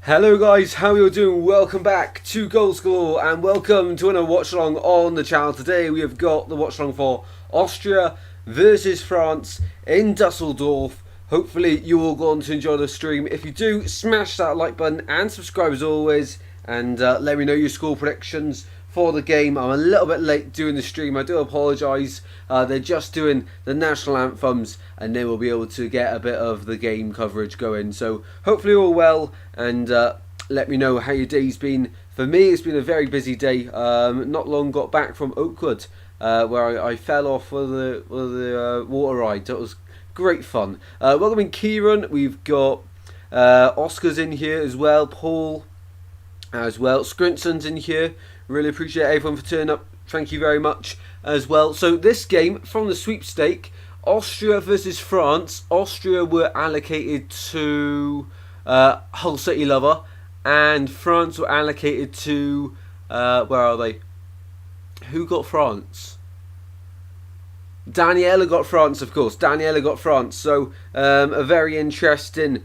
Hello guys, how you all doing? Welcome back to Goals Galore and welcome to another watch along on the channel. Today we have got the watch along for Austria versus France in Dusseldorf. Hopefully you all going to enjoy the stream. If you do, smash that like button and subscribe as always, and let me know your score predictions for the game. I'm a little bit late doing the stream, I do apologise. They're just doing the national anthems and then we'll be able to get a bit of the game coverage going. So hopefully all well, and let me know how your day's been. For me, it's been a very busy day. Not long got back from Oakwood, where I fell off with the water ride. That was great fun. Welcoming Kieran, we've got Oscar's in here as well, Paul as well, Scrinson's in here. Really appreciate everyone for turning up. Thank you very much as well. So this game from the sweepstake, Austria versus France. Austria were allocated to Hull City Lover, and France were allocated to where are they? Who got France? Daniela got France, of course. Daniela got France. So a very interesting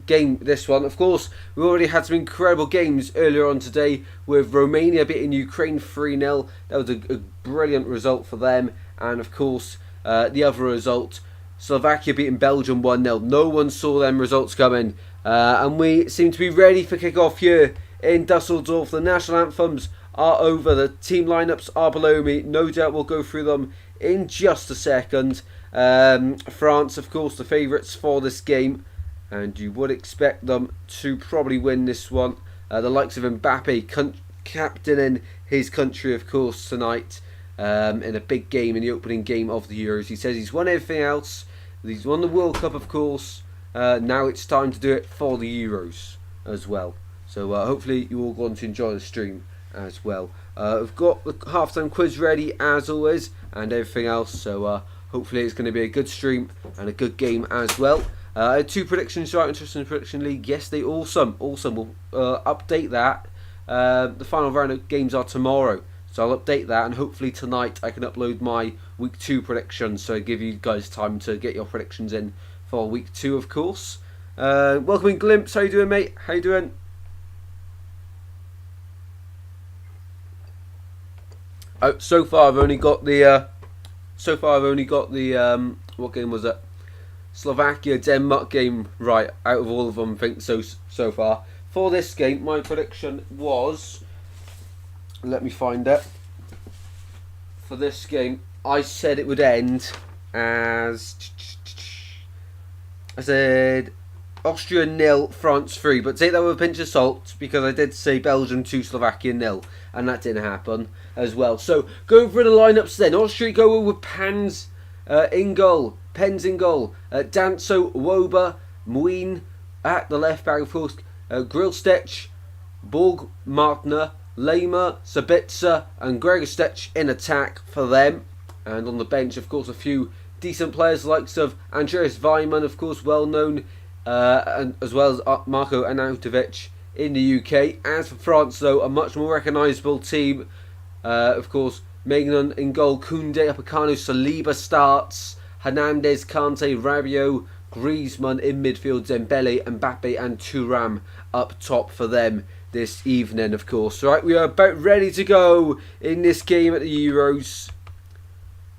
game, this one. Of course, we already had some incredible games earlier on today with Romania beating Ukraine 3-0. That was a brilliant result for them. And of course, the other result, Slovakia beating Belgium 1-0. No one saw them results coming. And we seem to be ready for kick-off here in Dusseldorf. The national anthems are over. The team lineups are below me. No doubt we'll go through them in just a second. France, of course, the favourites for this game, and you would expect them to probably win this one. The likes of Mbappe captaining his country, of course, tonight in a big game, in the opening game of the Euros. He says he's won everything else. He's won the World Cup, of course. Now it's time to do it for the Euros as well. So hopefully you all going to enjoy the stream as well. I've got the halftime quiz ready as always and everything else. So hopefully it's going to be a good stream and a good game as well. I had two predictions right, interested in the prediction league. Yes, they awesome. We'll update that. The final round of games are tomorrow, so I'll update that, and hopefully tonight I can upload my week 2 predictions, so I give you guys time to get your predictions in for week 2, of course. Welcoming Glimpse, how you doing, mate? How you doing? Oh, so far I've only got the. What game was it? Slovakia-Denmark game right out of all of them, I think, so far. For this game, my prediction was, let me find it. For this game, I said it would end as, I said Austria 0, France 3, but take that with a pinch of salt, because I did say Belgium 2, Slovakia 0, and that didn't happen as well. So, going through the lineups then, Austria go with Pens in goal, Danso, Woba, Muin at the left back, of course, Grillstech, Borg, Martner, Lema, Sabitzer and Gregorstech in attack for them. And on the bench, of course, a few decent players, likes of Andreas Weimann, of course, well known, and as well as Marko Arnautovic in the UK. As for France, though, a much more recognisable team. Of course, Magnan in goal, Koundé, Upamecano, Saliba starts, Hernandez, Kante, Rabiot, Griezmann in midfield, Dembele, Mbappe and Thuram up top for them this evening, of course. Right, we are about ready to go in this game at the Euros.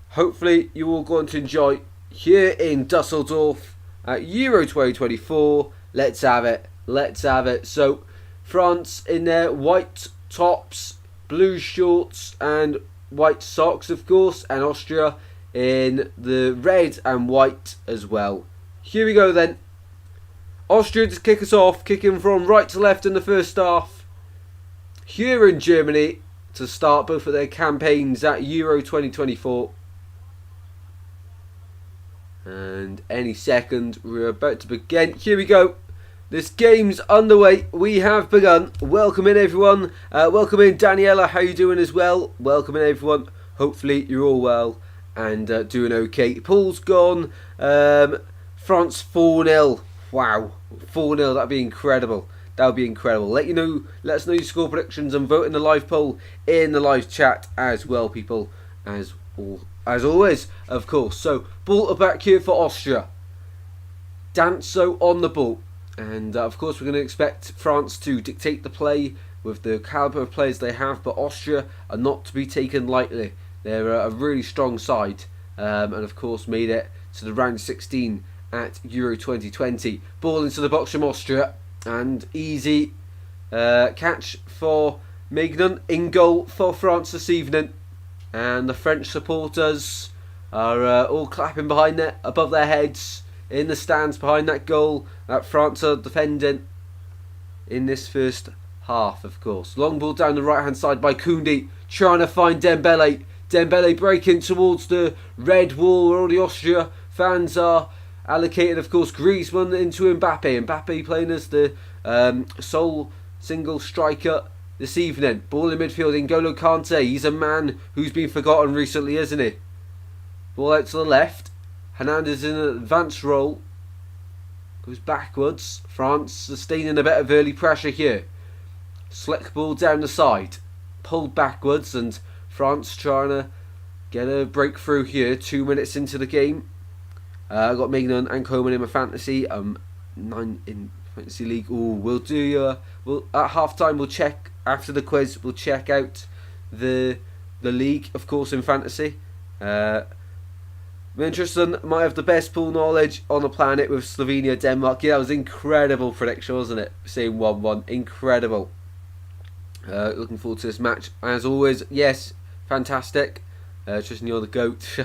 Hopefully you all going to enjoy here in Dusseldorf at Euro 2024. Let's have it. Let's have it. So, France in their white tops, blue shorts and white socks, of course, and Austria in the red and white as well. Here we go then. Austria to kick us off, kicking from right to left in the first half. Here in Germany to start both of their campaigns at Euro 2024. And any second we're about to begin. Here we go. This game's underway. We have begun. Welcome in, everyone. Welcome in, Daniela. How you doing as well? Welcome in, everyone. Hopefully you're all well and doing okay. Paul's gone. France 4-0. Wow, 4-0. That'd be incredible. That would be incredible. Let us know your score predictions and vote in the live poll in the live chat as well, people. As always, of course. So ball back here for Austria. Danso on the ball. And of course we're going to expect France to dictate the play with the calibre of players they have, but Austria are not to be taken lightly. They're a really strong side, and of course made it to the round 16 at Euro 2020. Ball into the box from Austria, and easy catch for Mignon. In goal for France this evening, and the French supporters are all clapping behind it, above their heads, in the stands behind that goal that France are defending in this first half, of course. Long ball down the right hand side by Koundé, trying to find Dembele. Dembele breaking towards the red wall where all the Austria fans are allocated. Of course, Griezmann into Mbappe. Mbappe playing as the sole single striker this evening. Ball in midfield, N'Golo Kante. He's a man who's been forgotten recently, isn't he? Ball out to the left. Hernandez in an advanced role. Goes backwards. France sustaining a bit of early pressure here. Slick ball down the side. Pulled backwards, and France trying to get a breakthrough here. 2 minutes into the game. I got Mignon and Coman in my fantasy. 9 in fantasy league. Ooh, we'll do. We'll at half time. We'll check after the quiz. We'll check out the league, of course, in fantasy. Interesting. Might have the best pool knowledge on the planet with Slovenia, Denmark. Yeah, that was incredible prediction, wasn't it? Saying 1-1, incredible. Looking forward to this match as always. Yes, fantastic. Tristan, you're the GOAT.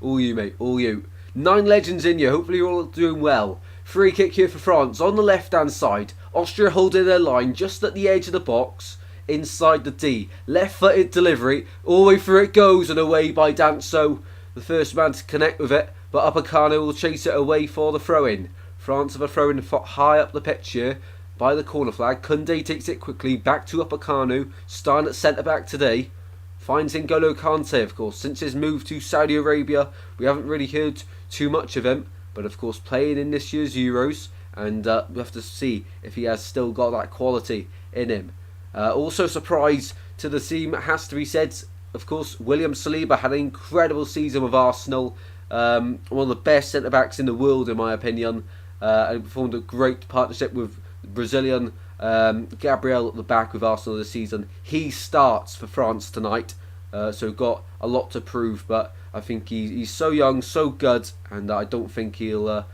All you, mate, all you. 9 legends in you. Hopefully you're all doing well. Free kick here for France on the left hand side. Austria holding their line just at the edge of the box, inside the D. Left footed delivery, all the way through it goes, and away by Danso, the first man to connect with it, but Upamecano will chase it away for the throw in. France have a throw in high up the pitch here by the corner flag. Koundé takes it quickly back to Upamecano, starting at centre back today. Finds N'Golo Kante, of course. Since his move to Saudi Arabia, we haven't really heard too much of him, but of course playing in this year's Euros, and we have to see if he has still got that quality in him. Also surprise to the team, it has to be said, of course, William Saliba had an incredible season with Arsenal, one of the best centre-backs in the world in my opinion, and performed a great partnership with Brazilian Gabriel at the back with Arsenal this season. He starts for France tonight, so got a lot to prove, but I think he's so young, so good, and I don't think he'll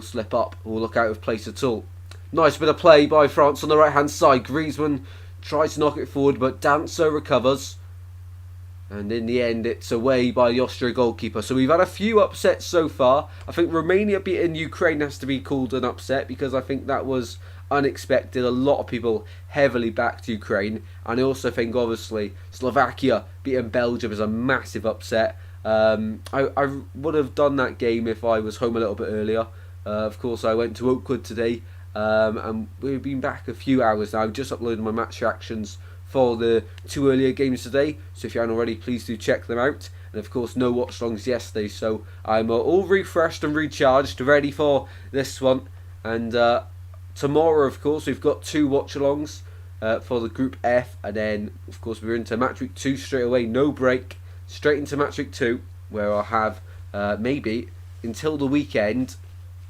slip up or look out of place at all. Nice bit of play by France on the right hand side. Griezmann tries to knock it forward, but Danso recovers, and in the end it's away by the Austria goalkeeper. So we've had a few upsets so far. I think Romania beating Ukraine has to be called an upset, because I think that was unexpected. A lot of people heavily backed Ukraine, and I also think obviously Slovakia beating Belgium is a massive upset. I would have done that game if I was home a little bit earlier. Of course I went to Oakwood today, and we've been back a few hours now. I've just uploaded my match reactions for the 2 earlier games today, so if you haven't already, please do check them out. And of course no watchalongs yesterday, so I'm all refreshed and recharged, ready for this one. And tomorrow, of course, we've got 2 watchalongs for the Group F, and then of course we're into match week 2 straight away, no break, straight into match week 2, where I'll have maybe until the weekend,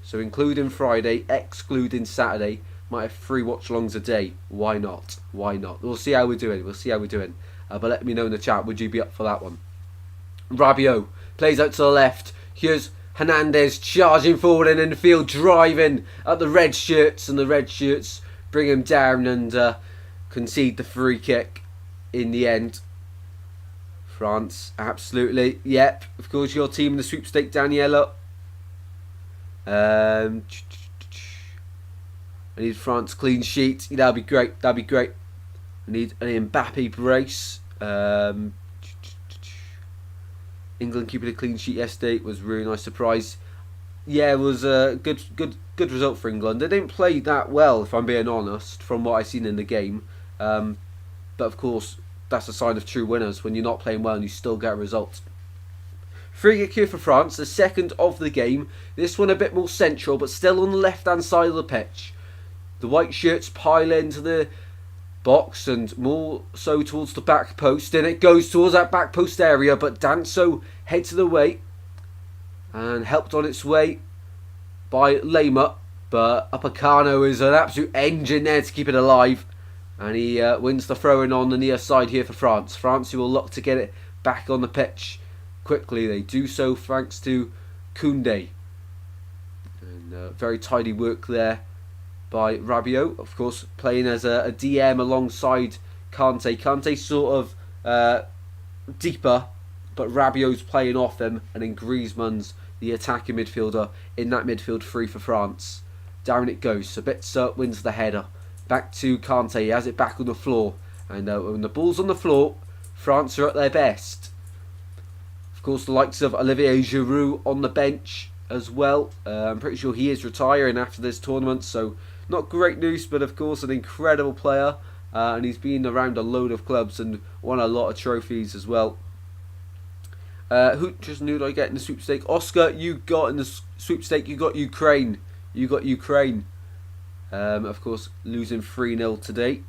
so including Friday, excluding Saturday, might have 3 watchalongs a day. Why not? Why not? We'll see how we're doing. But let me know in the chat, would you be up for that one? Rabiot plays out to the left. Here's Hernandez charging forward and in the field, driving at the red shirts, and the red shirts bring him down and concede the free kick in the end. France, absolutely. Yep, of course, your team in the sweepstake, Daniela. I need France clean sheet. That'd be great. I need an Mbappe brace. England keeping a clean sheet yesterday was a really nice surprise. Yeah, it was a good result for England. They didn't play that well, if I'm being honest, from what I've seen in the game. But of course, that's a sign of true winners, when you're not playing well and you still get a result. Free kick here for France, the second of the game. This one a bit more central, but still on the left-hand side of the pitch. The white shirts pile into the box, and more so towards the back post, and it goes towards that back post area, but Danso heads to the way and helped on its way by Lema, but Upacano is an absolute engine there to keep it alive. And he wins the throw-in on the near side here for France. France who will look to get it back on the pitch quickly. They do so thanks to Koundé. And very tidy work there by Rabiot. Of course, playing as a DM alongside Kante. Kante's sort of deeper, but Rabiot's playing off him. And then Griezmann's the attacking midfielder in that midfield three for France. Down it goes. Sabitzer wins the header. Back to Kante, he has it back on the floor. And when the ball's on the floor, France are at their best. Of course, the likes of Olivier Giroud on the bench as well. I'm pretty sure he is retiring after this tournament, so not great news, but of course an incredible player. And he's been around a load of clubs and won a lot of trophies as well. Who did I get in the sweepstake? Oscar, you got in the sweepstake, you got Ukraine. You got Ukraine. Of course, losing 3-0 today.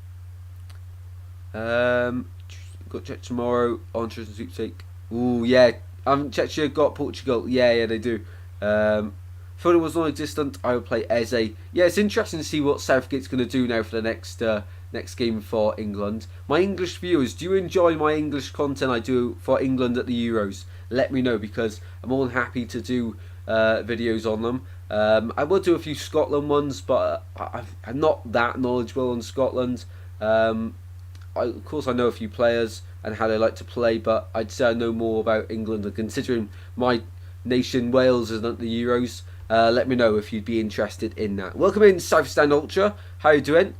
Got Czech tomorrow. Entrees and sweepstake. Ooh, yeah. Czechia got Portugal. Yeah, they do. Thought it was non-existent. I would play Eze. Yeah, it's interesting to see what Southgate's going to do now for the next game for England. My English viewers, do you enjoy my English content I do for England at the Euros? Let me know, because I'm more than happy to do videos on them. I will do a few Scotland ones, but I'm not that knowledgeable on Scotland. Of course, I know a few players and how they like to play, but I'd say I know more about England. And considering my nation, Wales, isn't at the Euros, let me know if you'd be interested in that. Welcome in, South Stand Ultra. How you doing?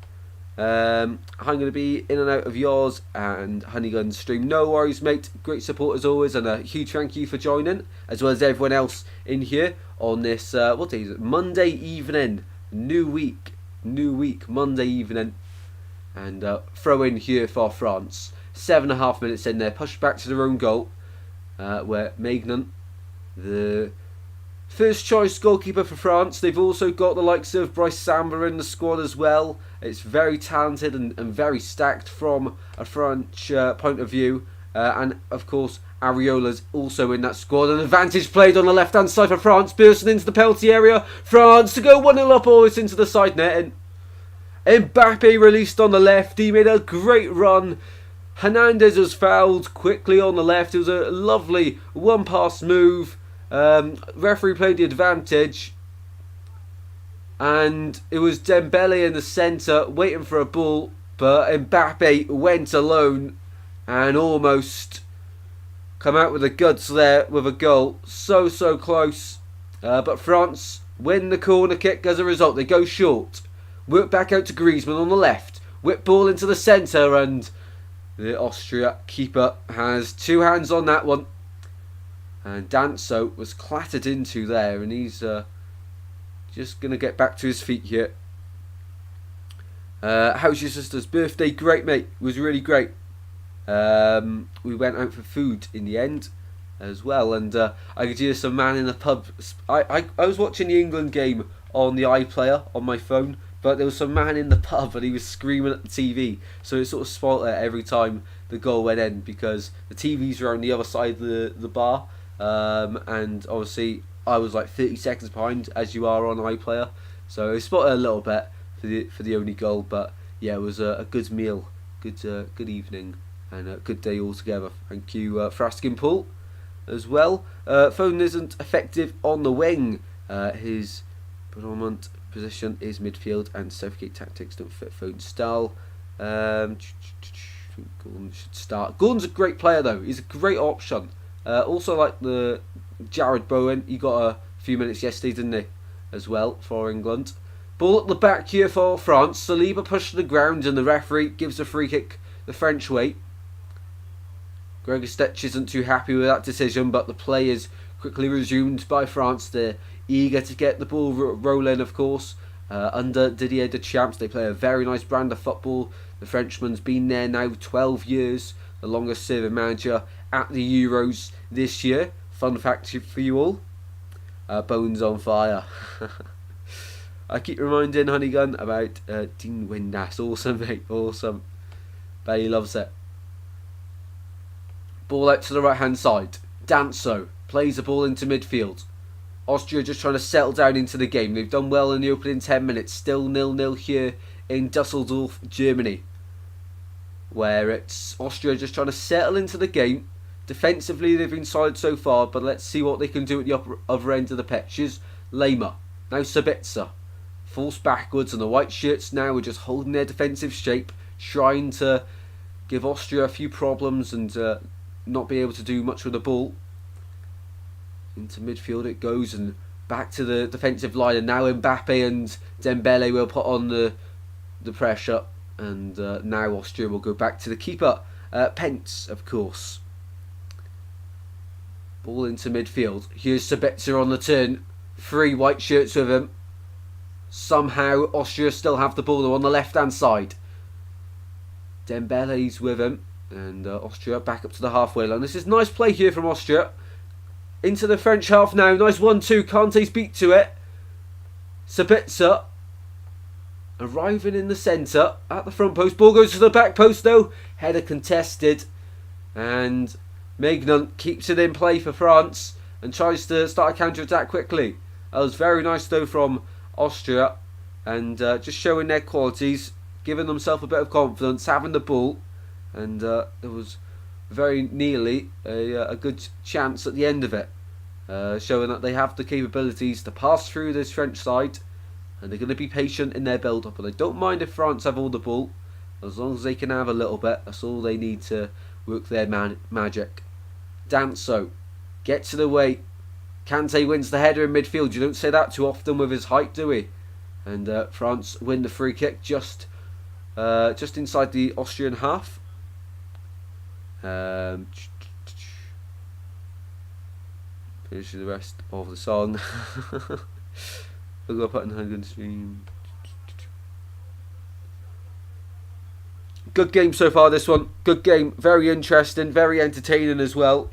I'm going to be in and out of yours and Honeygun's stream. No worries, mate. Great support as always, and a huge thank you for joining, as well as everyone else in here on this what day is it? Monday evening. New week, Monday evening, and throw in here for France. 7.5 minutes in there, pushed back to their own goal, where Maignan, the first choice goalkeeper for France. They've also got the likes of Bryce Samba in the squad as well. It's very talented and very stacked from a French point of view. And of course, Areola's also in that squad. An advantage played on the left hand side for France, bursting into the penalty area. France to go 1-0 up, always into the side netting. Mbappe released on the left. He made a great run. Hernandez was fouled quickly on the left. It was a lovely one-pass move. Referee played the advantage, and it was Dembele in the centre waiting for a ball, but Mbappe went alone and almost come out with the guts there with a goal. So close, but France win the corner kick as a result. They go short, work back out to Griezmann on the left, whip ball into the centre, and the Austria keeper has two hands on that one. And Danso was clattered into there, and he's just going to get back to his feet here. How's your sister's birthday? Great, mate. It was really great. We went out for food in the end as well, and I could hear some man in the pub. I was watching the England game on the iPlayer on my phone, but there was some man in the pub and he was screaming at the TV, so it sort of spoilt it every time the goal went in, because the TVs were on the other side of the bar. And obviously I was like 30 seconds behind, as you are on iPlayer, so it spotted a little bit for the only goal. But yeah, it was a good meal, good evening, and a good day altogether. Thank you for asking, Paul, as well. Foden isn't effective on the wing. His predominant position is midfield, and Southgate tactics don't fit Foden's style. Gordon should start. Gordon's a great player though. He's a great option. Also like the Jared Bowen, he got a few minutes yesterday, didn't he, as well, for England. Ball at the back here for France. Saliba pushed to the ground and the referee gives a free kick the French way. Gregor Stetch isn't too happy with that decision, but the play is quickly resumed by France. They're eager to get the ball rolling, of course. Under Didier Deschamps, they play a very nice brand of football. The Frenchman's been there now 12 years, the longest serving manager at the Euros this year. Fun fact for you all. Bones on fire. I keep reminding Honeygun about Dean Windass. Awesome, mate. Awesome. Bailey loves it. Ball out to the right hand side. Danso plays the ball into midfield. Austria just trying to settle down into the game. They've done well in the opening 10 minutes. Still 0-0 here in Dusseldorf, Germany, where it's Austria just trying to settle into the game. Defensively, they've been solid so far, but let's see what they can do at the other end of the pitch. Here's Lehmer. Now Sabitzer. Forced backwards, and the white shirts now are just holding their defensive shape, trying to give Austria a few problems and not be able to do much with the ball. Into midfield it goes, and back to the defensive line, and now Mbappe and Dembele will put on the pressure, and now Austria will go back to the keeper, Pence, of course. Ball into midfield. Here's Sabitzer on the turn. 3 white shirts with him. Somehow Austria still have the ball though on the left hand side. Dembele's with him, and Austria back up to the halfway line. This is nice play here from Austria. Into the French half now. Nice 1-2. Kante's beat to it. Sabitzer arriving in the centre at the front post. Ball goes to the back post though. Header contested, and Maignan keeps it in play for France and tries to start a counter-attack quickly. That was very nice though from Austria, and just showing their qualities, giving themselves a bit of confidence, having the ball, and there was very nearly a good chance at the end of it, showing that they have the capabilities to pass through this French side, and they're going to be patient in their build-up, and they don't mind if France have all the ball, as long as they can have a little bit. That's all they need to work their magic. Danso gets it away. Kante wins the header in midfield. You don't say that too often with his height, do we? And France win the free kick just inside the Austrian half. Finish the rest of the song. We'll go put in the stream. Good game so far, this one. Good game. Very interesting. Very entertaining as well.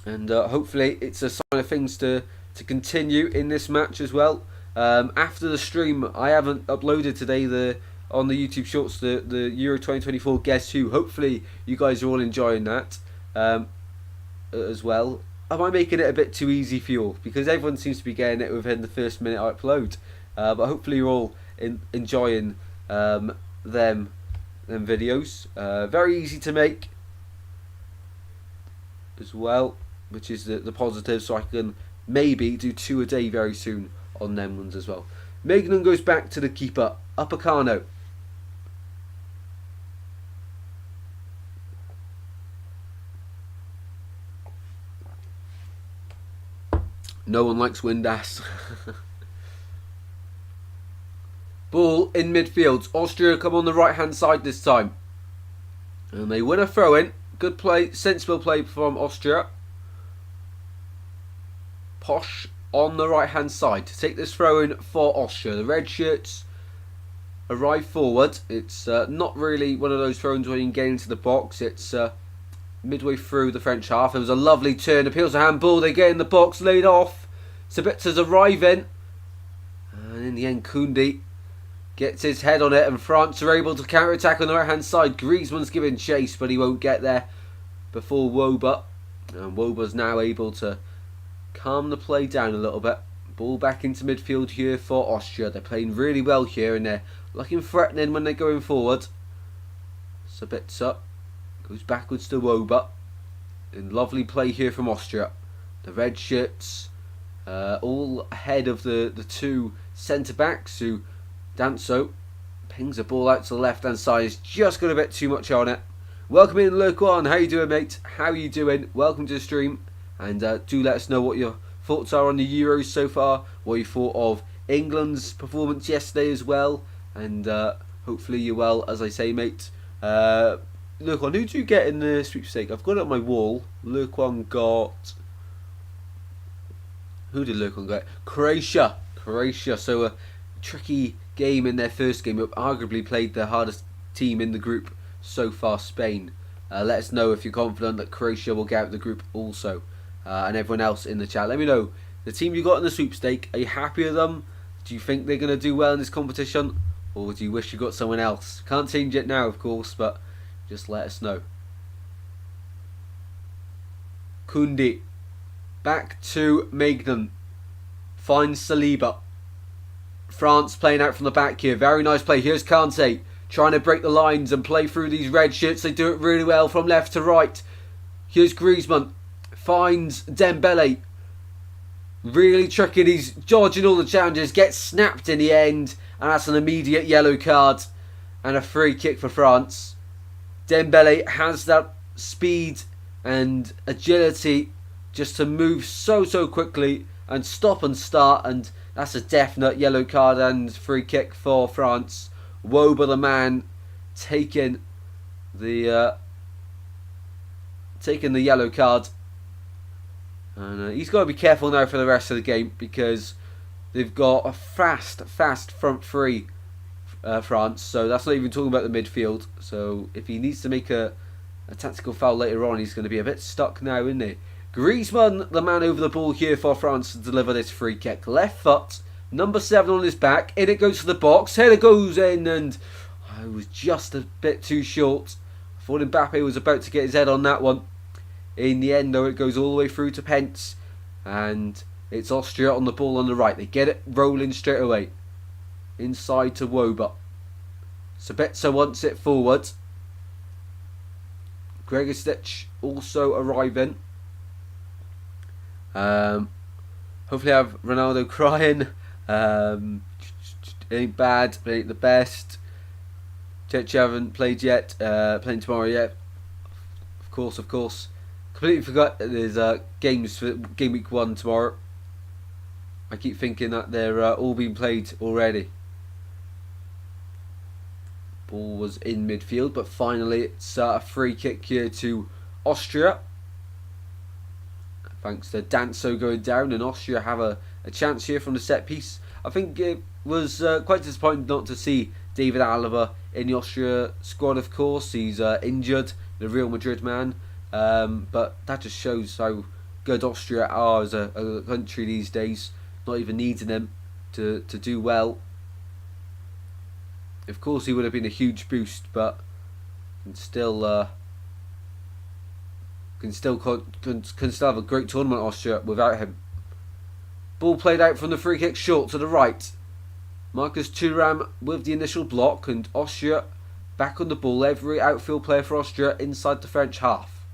And hopefully it's a sign of things to continue in this match as well. After the stream, I haven't uploaded today on the YouTube Shorts the Euro 2024 Guess Who. Hopefully you guys are all enjoying that as well. Am I making it a bit too easy for you all? Because everyone seems to be getting it within the first minute I upload. But hopefully you're all enjoying them videos. Very easy to make as well, which is the positive, so I can maybe do 2 a day very soon on them ones as well. Maignan goes back to the keeper, Upamecano. No one likes Windass. Ball in midfield. Austria come on the right hand side this time, and they win a throw in. Good play, sensible play from Austria. Posh on the right hand side to take this throw in for Austria. The red shirts arrive forward. It's not really one of those throws where you can get into the box. It's midway through the French half. It was a lovely turn. Appeals a handball. They get in the box, laid off. Sabitzer's arriving, and in the end Koundé gets his head on it, and France are able to counter-attack on the right hand side. Griezmann's giving chase, but he won't get there before Woba, and Woba's now able to calm the play down a little bit. Ball back into midfield here for Austria. They're playing really well here, and they're looking threatening when they're going forward. Sabitzer goes backwards to Woba, and lovely play here from Austria. The red shirts all ahead of the 2 centre backs, who Danso pings the ball out to the left hand side. He's just got a bit too much on it. Welcome in, Luquan. How you doing, mate? How you doing? Welcome to the stream, and do let us know what your thoughts are on the Euros so far, what you thought of England's performance yesterday as well, and hopefully you're well, as I say, mate. Luquan, who do you get in the sweepstake? I've got it on my wall. Luquan got... Who did Luquan get? Croatia. So a tricky game in their first game, but arguably played the hardest team in the group so far, Spain. Let us know if you're confident that Croatia will get out of the group also, and everyone else in the chat. Let me know the team you got in the sweepstake. Are you happy with them? Do you think they're going to do well in this competition, or do you wish you got someone else? Can't change it now, of course, but just let us know. Koundé Back to Maignan. Finds Saliba. France playing out from the back here. Very nice play. Here's Kante trying to break the lines and play through these red shirts. They do it really well from left to right. Here's Griezmann. Finds Dembele. Really tricky. He's dodging all the challenges. Gets snapped in the end. And that's an immediate yellow card. And a free kick for France. Dembele has that speed and agility just to move so quickly and stop and start, and that's a definite yellow card and free kick for France. Woba, the man, taking the yellow card, and he's got to be careful now for the rest of the game because they've got a fast front three, France. So that's not even talking about the midfield. So if he needs to make a tactical foul later on, he's going to be a bit stuck now, isn't he? Griezmann, the man over the ball here for France to deliver this free kick. Left foot, number 7 on his back. In it goes to the box. Header goes in, and I was just a bit too short. I thought Mbappe was about to get his head on that one. In the end, though, it goes all the way through to Pence, and it's Austria on the ball on the right. They get it rolling straight away. Inside to Woba. Sabitzer wants it forward. Gregoritsch also arriving. Hopefully I have Ronaldo crying. Ain't bad, but ain't the best. Chech haven't played yet. Playing tomorrow yet. Of course. Completely forgot that there's games for game week 1 tomorrow. I keep thinking that they're all being played already. Ball was in midfield, but finally it's a free kick here to Austria. Thanks to Danso going down, and Austria have a chance here from the set piece. I think it was quite disappointing not to see David Alaba in the Austria squad, of course. He's injured, the Real Madrid man. But that just shows how good Austria are as a country these days, not even needing them to do well. Of course, he would have been a huge boost, but can still have a great tournament, Austria, without him. Ball played out from the free kick short to the right. Marcus Thuram with the initial block, and Austria back on the ball. Every outfield player for Austria inside the French half.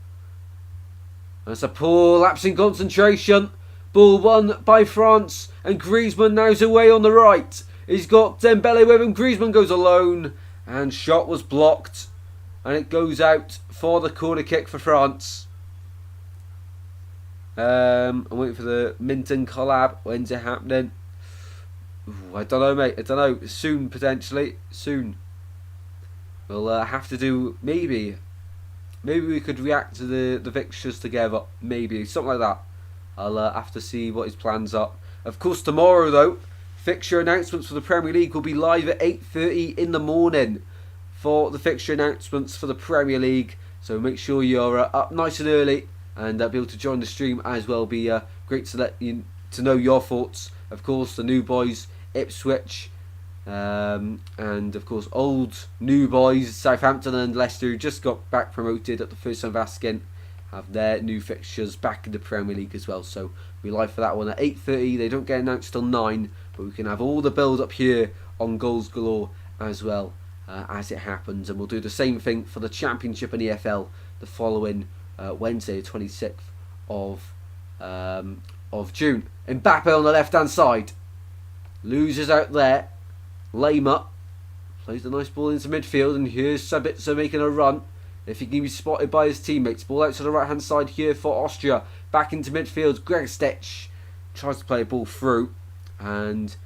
That's a poor lapse in concentration. Ball won by France, and Griezmann now's away on the right. He's got Dembele with him. Griezmann goes alone, and shot was blocked, and it goes out for the corner kick for France. I'm waiting for the Minton collab. When's it happening? Ooh, I don't know, mate. I don't know. Soon, potentially. Soon. We'll have to do maybe we could react to the fixtures together. Maybe something like that. I'll have to see what his plans are. Of course, tomorrow though, fixture announcements for the Premier League will be live at 8:30 in the morning for the fixture announcements for the Premier League. So make sure you're up nice and early and be able to join the stream as well. Be great to let you to know your thoughts. Of course, the new boys, Ipswich, and of course old new boys, Southampton and Leicester, who just got back promoted at the first time of asking, have their new fixtures back in the Premier League as well. So we're live for that one at 8:30. They don't get announced till 9, but we can have all the build up here on Goals Galore as well as it happens. And we'll do the same thing for the Championship and EFL the following Wednesday, 26th of June. Mbappe on the left hand side, loses out there. Lema plays the nice ball into midfield, and here's Sabitzer making a run. If he can be spotted by his teammates, ball out to the right hand side here for Austria. Back into midfield, Gregoritsch tries to play a ball through, and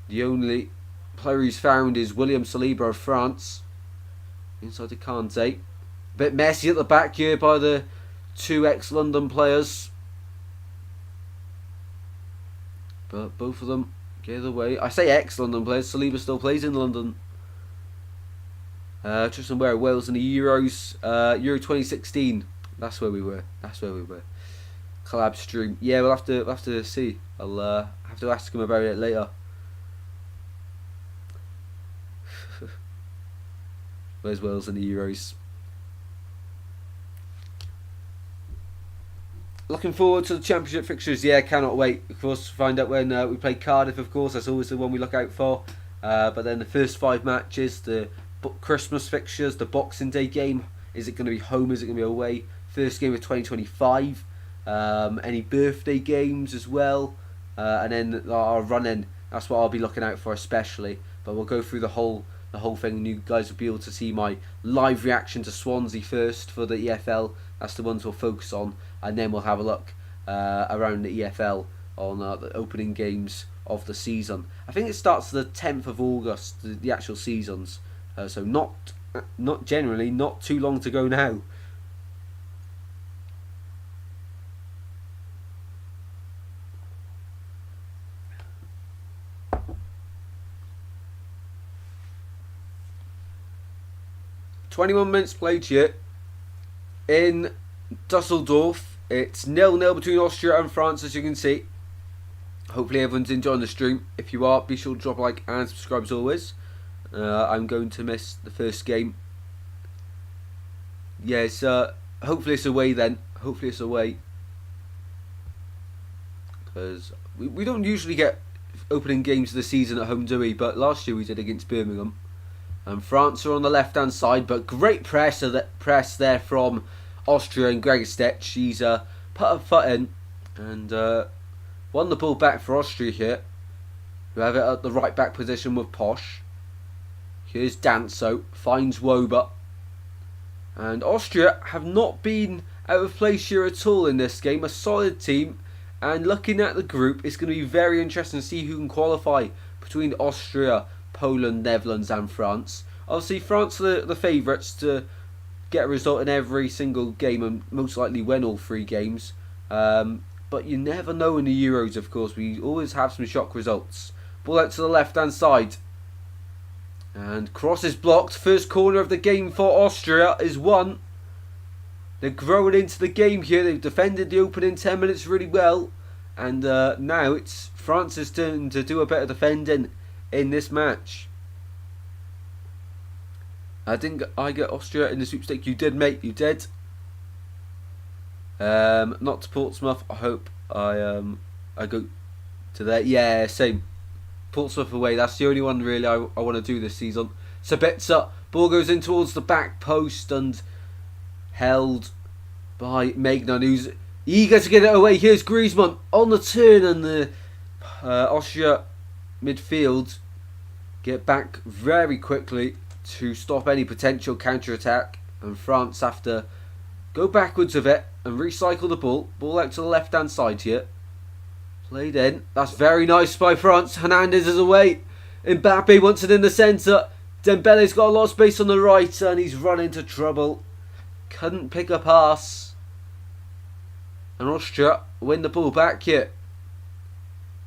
the only player he's found is William Saliba of France. Inside to Kante. A bit messy at the back here by the two ex-London players, but both of them get away. I say ex-London players, Saliba still plays in London. Tristan Ware, Wales in the Euros, Euro 2016. That's where we were. Collab stream. Yeah, we'll have to see. I'll have to ask him about it later. Where's Wales in the Euros? Looking forward to the Championship fixtures. Yeah, cannot wait. Of course, to find out when we play Cardiff. Of course, that's always the one we look out for. But then the first 5 matches, the Christmas fixtures, the Boxing Day game. Is it going to be home? Is it going to be away? First game of 2025. Any birthday games as well, and then our run-in. That's what I'll be looking out for especially. But we'll go through the whole thing, and you guys will be able to see my live reaction to Swansea first for the EFL. That's the ones we'll focus on, and then we'll have a look around the EFL on the opening games of the season. I think it starts the 10th of August, the actual seasons. So not generally not too long to go now. "21 minutes played here in Dusseldorf. It's 0-0 between Austria and France, as you can see. Hopefully everyone's enjoying the stream. If you are, be sure to drop a like and subscribe as always. I'm going to miss the first game. Yes, hopefully it's away then. Hopefully it's away. Because we don't usually get opening games of the season at home, do we? But last year we did against Birmingham. And France are on the left-hand side, but great press there from Austria and Gregostech. He's put a foot in and won the ball back for Austria here, who have it at the right-back position with Posh. Here's Danso, finds Woba. And Austria have not been out of place here at all in this game. A solid team, and looking at the group, it's going to be very interesting to see who can qualify between Austria, Poland, Netherlands and France. Obviously France are the favourites to get a result in every single game and most likely win all 3 games. But you never know in the Euros, of course. We always have some shock results. Ball out to the left hand side. And cross is blocked. First corner of the game for Austria is won. They're growing into the game here. They've defended the opening 10 minutes really well. And now it's France's turn to do a bit of defending in this match. I think I get Austria in the sweepstake. You did, mate. You did. Not to Portsmouth. I hope I go to there. Yeah, same. Portsmouth away. That's the only one really I want to do this season. Sabitzer. Ball goes in towards the back post and held by Maignan, who's eager to get it away. Here's Griezmann on the turn, and the Austria midfield get back very quickly to stop any potential counter-attack, and France have to go backwards of it and recycle the ball. Ball out to the left hand side here. Played in. That's very nice by France. Hernandez is away. Mbappe wants it in the centre. Dembele's got a lot of space on the right and he's run into trouble. Couldn't pick a pass. And Austria win the ball back here.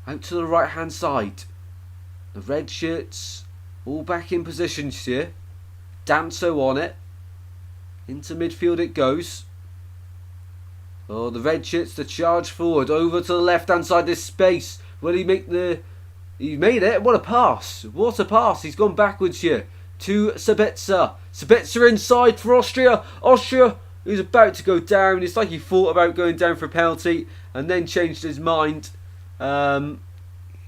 Out to the right hand side. The red shirts all back in positions here. Danso on it. Into midfield it goes. Oh, the red shirts to charge forward. Over to the left hand side. This space. Will he make the... He made it. What a pass. What a pass. He's gone backwards here. To Sabitzer. Sabitzer inside for Austria. Austria, who's about to go down. It's like he thought about going down for a penalty and then changed his mind.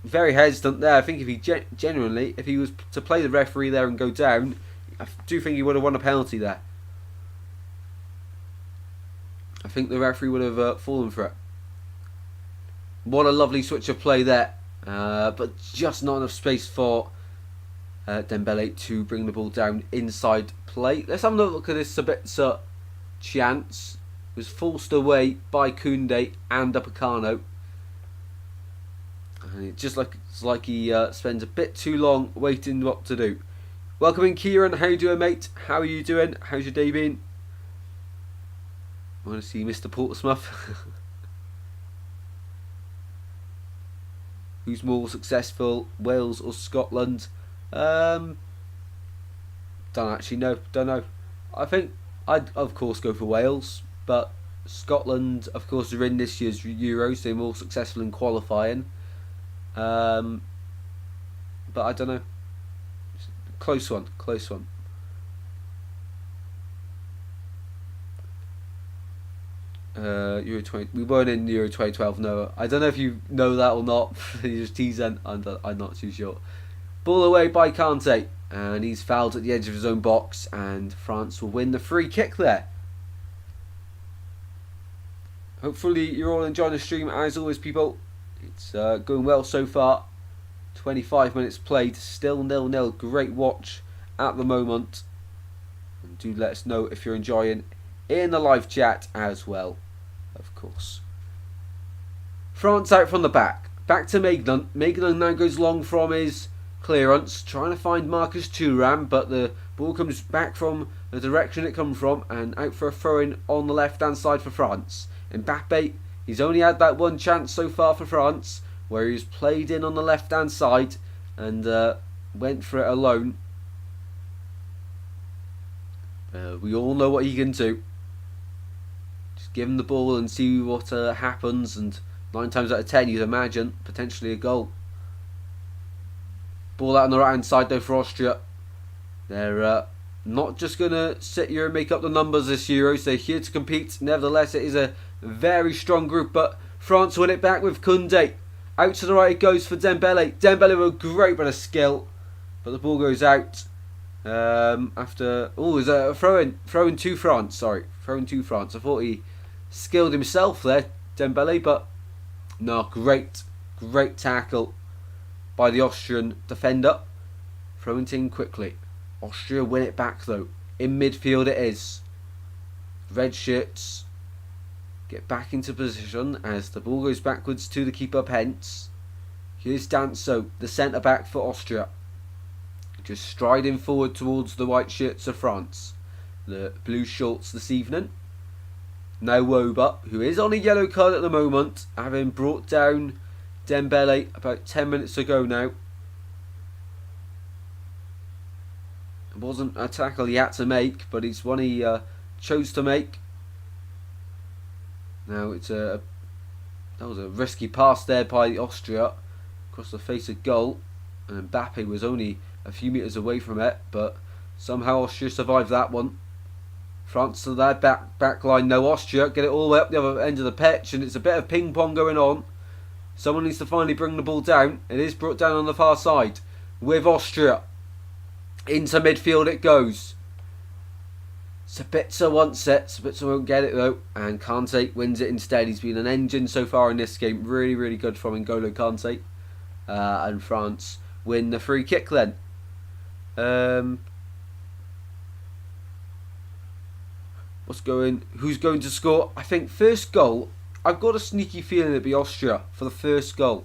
Very hesitant there. I think if he genuinely, if he was to play the referee there and go down, I do think he would have won a penalty there. I think the referee would have fallen for it. What a lovely switch of play there. But just not enough space for Dembele to bring the ball down inside play. Let's have a look at this Sabitzer chance. It was forced away by Koundé and Upamecano. And it's like he spends a bit too long waiting what to do. Welcome in, Kieran. How you doing, mate? How are you doing? How's your day been? I want to see Mr. Portsmouth. Who's more successful, Wales or Scotland? Don't actually know. Don't know. I think I'd of course go for Wales, but Scotland, of course, are in this year's Euros. They're more successful in qualifying. But I don't know. Close one. Close one. Euro 20. We weren't in Euro 2012. No, I don't know if you know that or not. He's just teasing. I'm not too sure. Ball away by Kante, and he's fouled at the edge of his own box, and France will win the free kick there. Hopefully you're all enjoying the stream as always, people. It's going well so far. 25 minutes played, still 0-0. Great watch at the moment. And do let us know if you're enjoying in the live chat as well, of course. France out from the back. Back to Maignan. Maignan now goes long from his clearance, trying to find Marcus Thuram, but the ball comes back from the direction it comes from and out for a throw-in on the left-hand side for France. Mbappe, he's only had that one chance so far for France, where he's played in on the left-hand side and went for it alone. We all know what he can do. Just give him the ball and see what happens, and 9 times out of 10 you'd imagine potentially a goal. Ball out on the right hand side though for Austria. They're not just going to sit here and make up the numbers this Euros. They're here to compete. Nevertheless, it is a very strong group, but France win it back with Koundé. Out to the right it goes for Dembele. Dembele with a great bit of skill, but the ball goes out after... Oh, is a throw-in to France. Sorry, throw-in to France. I thought he skilled himself there, Dembele, but no, great tackle by the Austrian defender. Throw it in quickly. Austria win it back though. In midfield it is. Red shirts get back into position as the ball goes backwards to the keeper Pence. Here's Danso, the centre back for Austria, just striding forward towards the white shirts of France. The blue shorts this evening. Now Woba, who is on a yellow card at the moment, having brought down Dembele about 10 minutes ago now. It wasn't a tackle he had to make, but it's one he chose to make. Now that was a risky pass there by Austria across the face of goal, and Mbappe was only a few metres away from it, but somehow Austria survived that one. France to their back line. No, Austria get it all the way up the other end of the pitch, and it's a bit of ping pong going on. Someone needs to finally bring the ball down. It is brought down on the far side with Austria. Into midfield it goes. Sabitzer wants it. Sabitzer won't get it though, and Kante wins it instead. He's been an engine so far in this game. Really good from N'Golo Kante. And France win the free kick then. Who's going to score? I think first goal, I've got a sneaky feeling it'll be Austria for the first goal,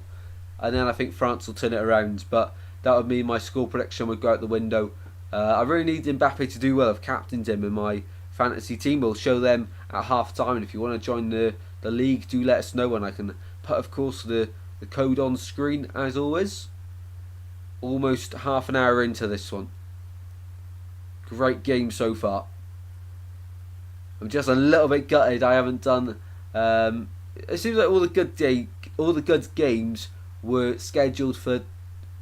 and then I think France will turn it around, but that would mean my score prediction would go out the window. I really need Mbappe to do well. I've captained him in my fantasy team. We'll show them at half time, and if you want to join the league, do let us know, and I can put, of course, the code on screen as always. Almost half an hour into this one. Great game so far. I'm just a little bit gutted I haven't done. It seems like all the good games were scheduled for,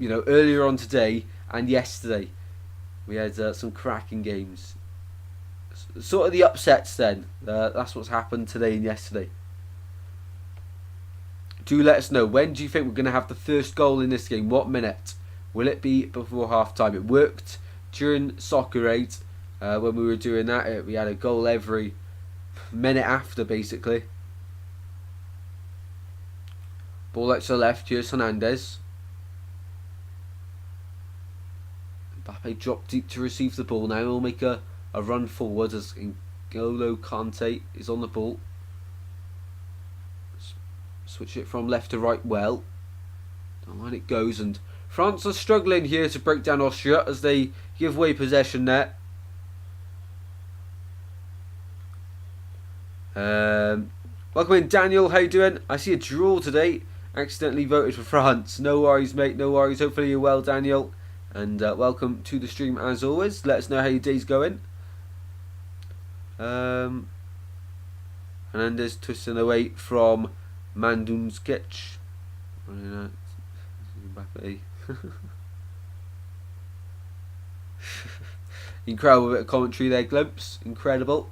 earlier on today and yesterday. We had some cracking games. Sort of the upsets then. That's what's happened today and yesterday. Do let us know, when do you think we're going to have the first goal in this game? What minute? Will it be before half time? It worked during Soccer 8. When we were doing that, we had a goal every minute after, basically. Ball out to the left, here's Hernandez. Mbappe dropped deep to receive the ball. Now he'll make a run forward as N'Golo Kante is on the ball. Switch it from left to right well. On it goes, and France are struggling here to break down Austria as they give away possession there. Welcome in, Daniel. How you doing? I see a draw today. Accidentally voted for France. No worries, mate. No worries. Hopefully you're well, Daniel. And welcome to the stream as always. Let us know how your day's going. Hernandez twisting away from Mandunskic. Incredible bit of commentary there, Glimpse. Incredible.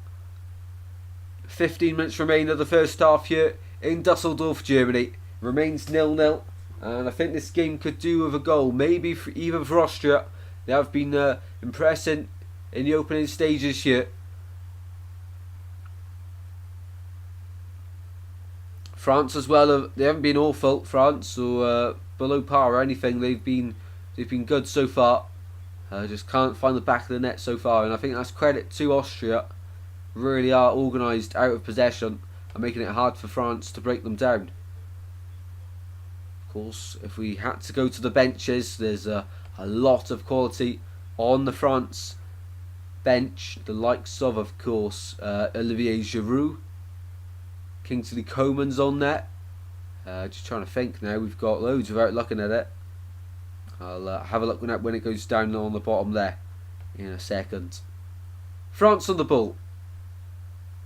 15 minutes remain of the first half here in Dusseldorf, Germany. Remains 0-0, and I think this game could do with a goal, maybe even for Austria. They have been impressing in the opening stages here. France as well, they haven't been awful, France, or below par or anything. They've been good so far. Just can't find the back of the net so far, and I think that's credit to Austria. Really are organised out of possession and making it hard for France to break them down. Of course, if we had to go to the benches, there's a lot of quality on the France bench. The likes of course, Olivier Giroud, Kingsley Coman's on there. Just trying to think now. We've got loads without looking at it. I'll have a look when it goes down on the bottom there in a second. France on the ball.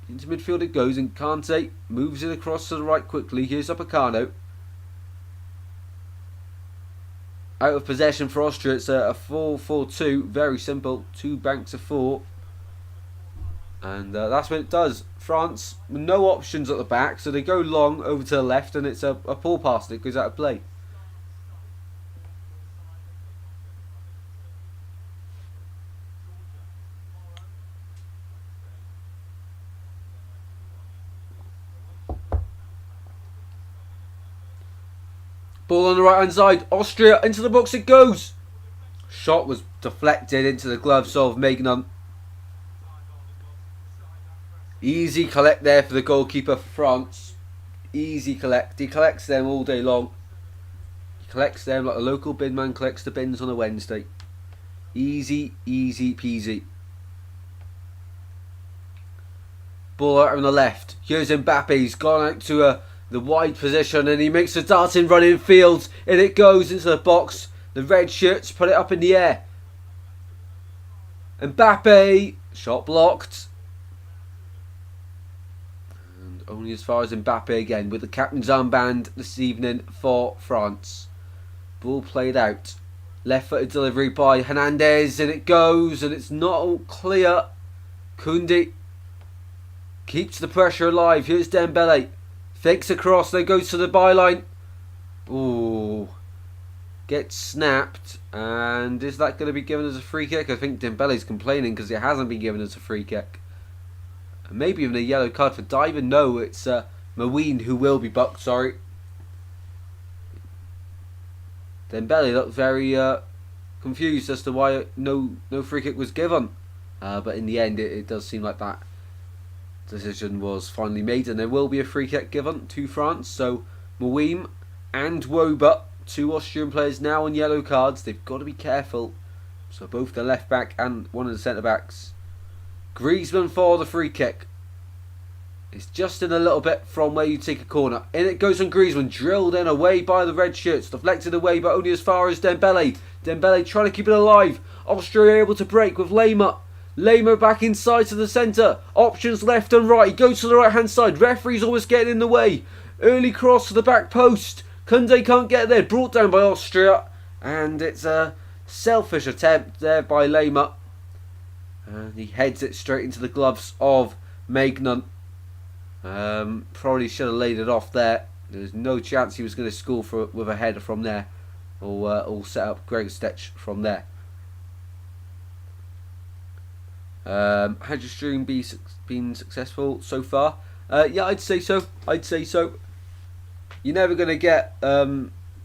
Into midfield it goes, and Kante moves it across to the right quickly. Here's Upamecano. Out of possession for Austria. It's a 4-4-2. Very simple. 2 banks of 4. And that's what it does. France, no options at the back, so they go long over to the left, and it's a poor pass that goes out of play. Ball on the right hand side. Austria into the box it goes. Shot was deflected into the gloves of Maignan. Easy collect there for the goalkeeper for France. Easy collect. He collects them all day long. He collects them like a local bin man collects the bins on a Wednesday. Easy, easy peasy. Ball out on the left. Here's Mbappe. He's gone out to the wide position, and he makes a darting run in field. And it goes into the box. The red shirts put it up in the air. Mbappe. Shot blocked. Only as far as Mbappe again with the captain's armband this evening for France. Ball played out. Left footed delivery by Hernandez, and it goes, and it's not all clear. Koundé keeps the pressure alive. Here's Dembele. Fakes across, then goes to the byline. Ooh. Gets snapped, and is that going to be given as a free kick? I think Dembele's complaining because it hasn't been given as a free kick. Maybe even a yellow card for diving. No, it's Maween who will be booked, sorry. Dembele looked very confused as to why no free kick was given. But in the end, it does seem like that decision was finally made, and there will be a free kick given to France. So Maween and Woba, 2 Austrian players now on yellow cards. They've got to be careful. So both the left back and one of the centre backs. Griezmann for the free kick. It's just in a little bit from where you take a corner. In it goes on Griezmann, drilled in away by the red shirts, deflected away but only as far as Dembele. Dembele trying to keep it alive. Austria able to break with Lema. Lema back inside to the centre. Options left and right. He goes to the right hand side. Referee's almost getting in the way. Early cross to the back post. Koundé can't get there. Brought down by Austria. And it's a selfish attempt there by Lema. And he heads it straight into the gloves of Maignan. Probably should have laid it off there. There's no chance he was going to score with a header from there. Or set up Greg Stech from there. Has your stream been successful so far? Yeah, I'd say so. You're never going to get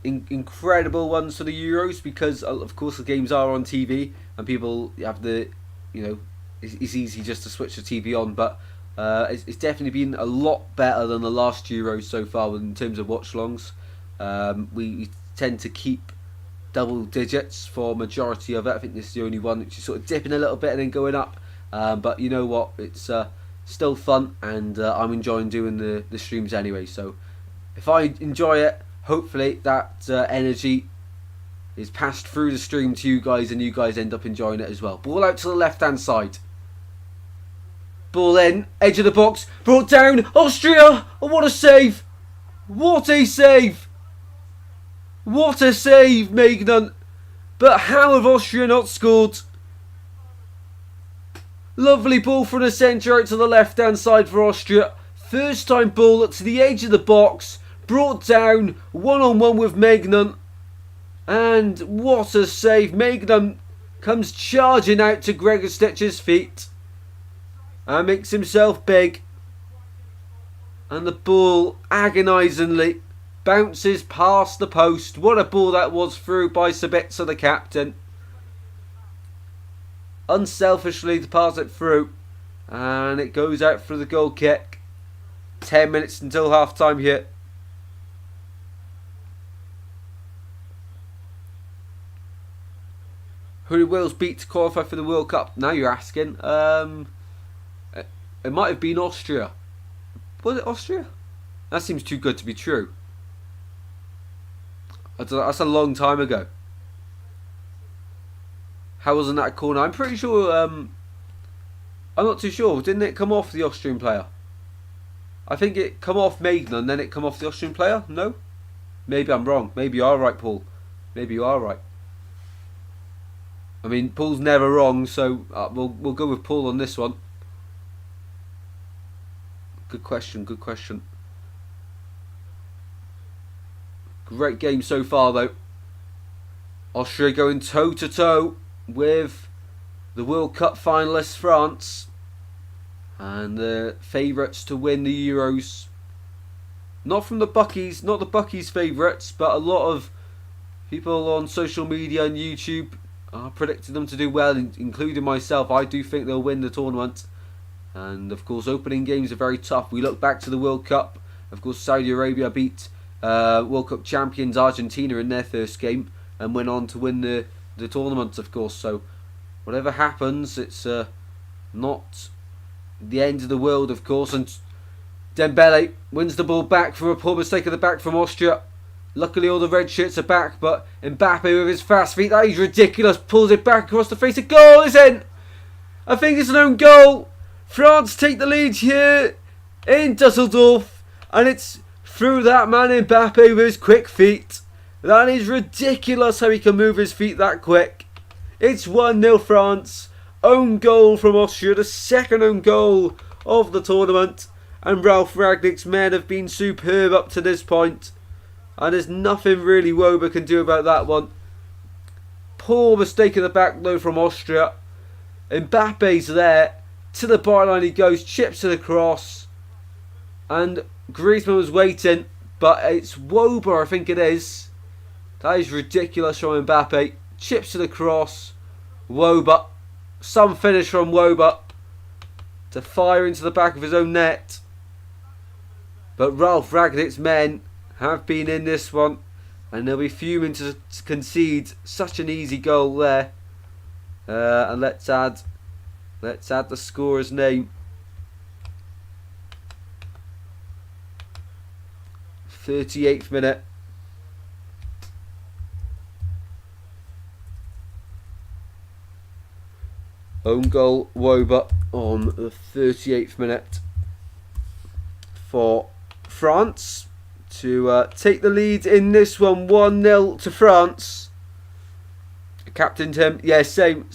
incredible ones for the Euros because, of course, the games are on TV and people have the... it's easy just to switch the TV on, but it's definitely been a lot better than the last Euros so far in terms of watchalongs. We tend to keep double digits for majority of it. I think this is the only one which is sort of dipping a little bit and then going up. But you know what? It's still fun, and I'm enjoying doing the streams anyway. So if I enjoy it, hopefully that energy is passed through the stream to you guys, and you guys end up enjoying it as well. Ball out to the left hand side. Ball in, edge of the box, brought down, Austria! Oh, what a save! What a save! What a save, Maignan! But how have Austria not scored? Lovely ball from the centre out to the left-hand side for Austria. First time ball to the edge of the box. Brought down one-on-one with Maignan. And what a save. Maignan comes charging out to Gregor Stitch's feet. And makes himself big. And the ball agonisingly bounces past the post. What a ball that was through by Sabitzer, the captain. Unselfishly to pass it through, and it goes out for the goal kick. 10 minutes until half time here. Who did Wales beat to qualify for the World Cup? Now you're asking. It might have been Austria. Was it Austria? That seems too good to be true. That's a long time ago. How wasn't that a corner? I'm pretty sure. I'm not too sure. Didn't it come off the Austrian player? I think it come off Maignan, then it come off the Austrian player. No, maybe I'm wrong. Maybe you are right, Paul. Maybe you are right. I mean, Paul's never wrong, so we'll go with Paul on this one. Good question. Good question. Great game so far, though. Austria going toe to toe with the World Cup finalists France and the favourites to win the Euros. Not from the Buckies, not the Buckies favourites, but a lot of people on social media and YouTube are predicting them to do well, including myself. I do think they'll win the tournament. And of course, opening games are very tough. We look back to the World Cup. Of course, Saudi Arabia beat World Cup champions Argentina in their first game and went on to win the tournament, of course. So whatever happens, it's not the end of the world, of course. And Dembele wins the ball back from a poor mistake at the back from Austria. Luckily all the red shirts are back, but Mbappe with his fast feet, that is ridiculous, pulls it back across the face. A goal is in! I think it's an own goal. France take the lead here in Dusseldorf, and it's through that man Mbappe with his quick feet. That is ridiculous how he can move his feet that quick. It's 1-0 France. Own goal from Austria, the second own goal of the tournament. And Ralf Rangnick's men have been superb up to this point. And there's nothing really Woba can do about that one. Poor mistake in the back though from Austria. Mbappe's there. To the byline he goes, chips to the cross. And Griezmann was waiting, but it's Woba, I think it is. That is ridiculous from Mbappe. Chips to the cross. Woba. Some finish from Woba to fire into the back of his own net. But Ralf Rangnick's men have been in this one, and they'll be fuming to concede such an easy goal there. And let's add the scorer's name. 38th minute. Own goal Woba on the 38th minute for France to take the lead in this one. 1-0 to France. Captain Tim, yeah, same.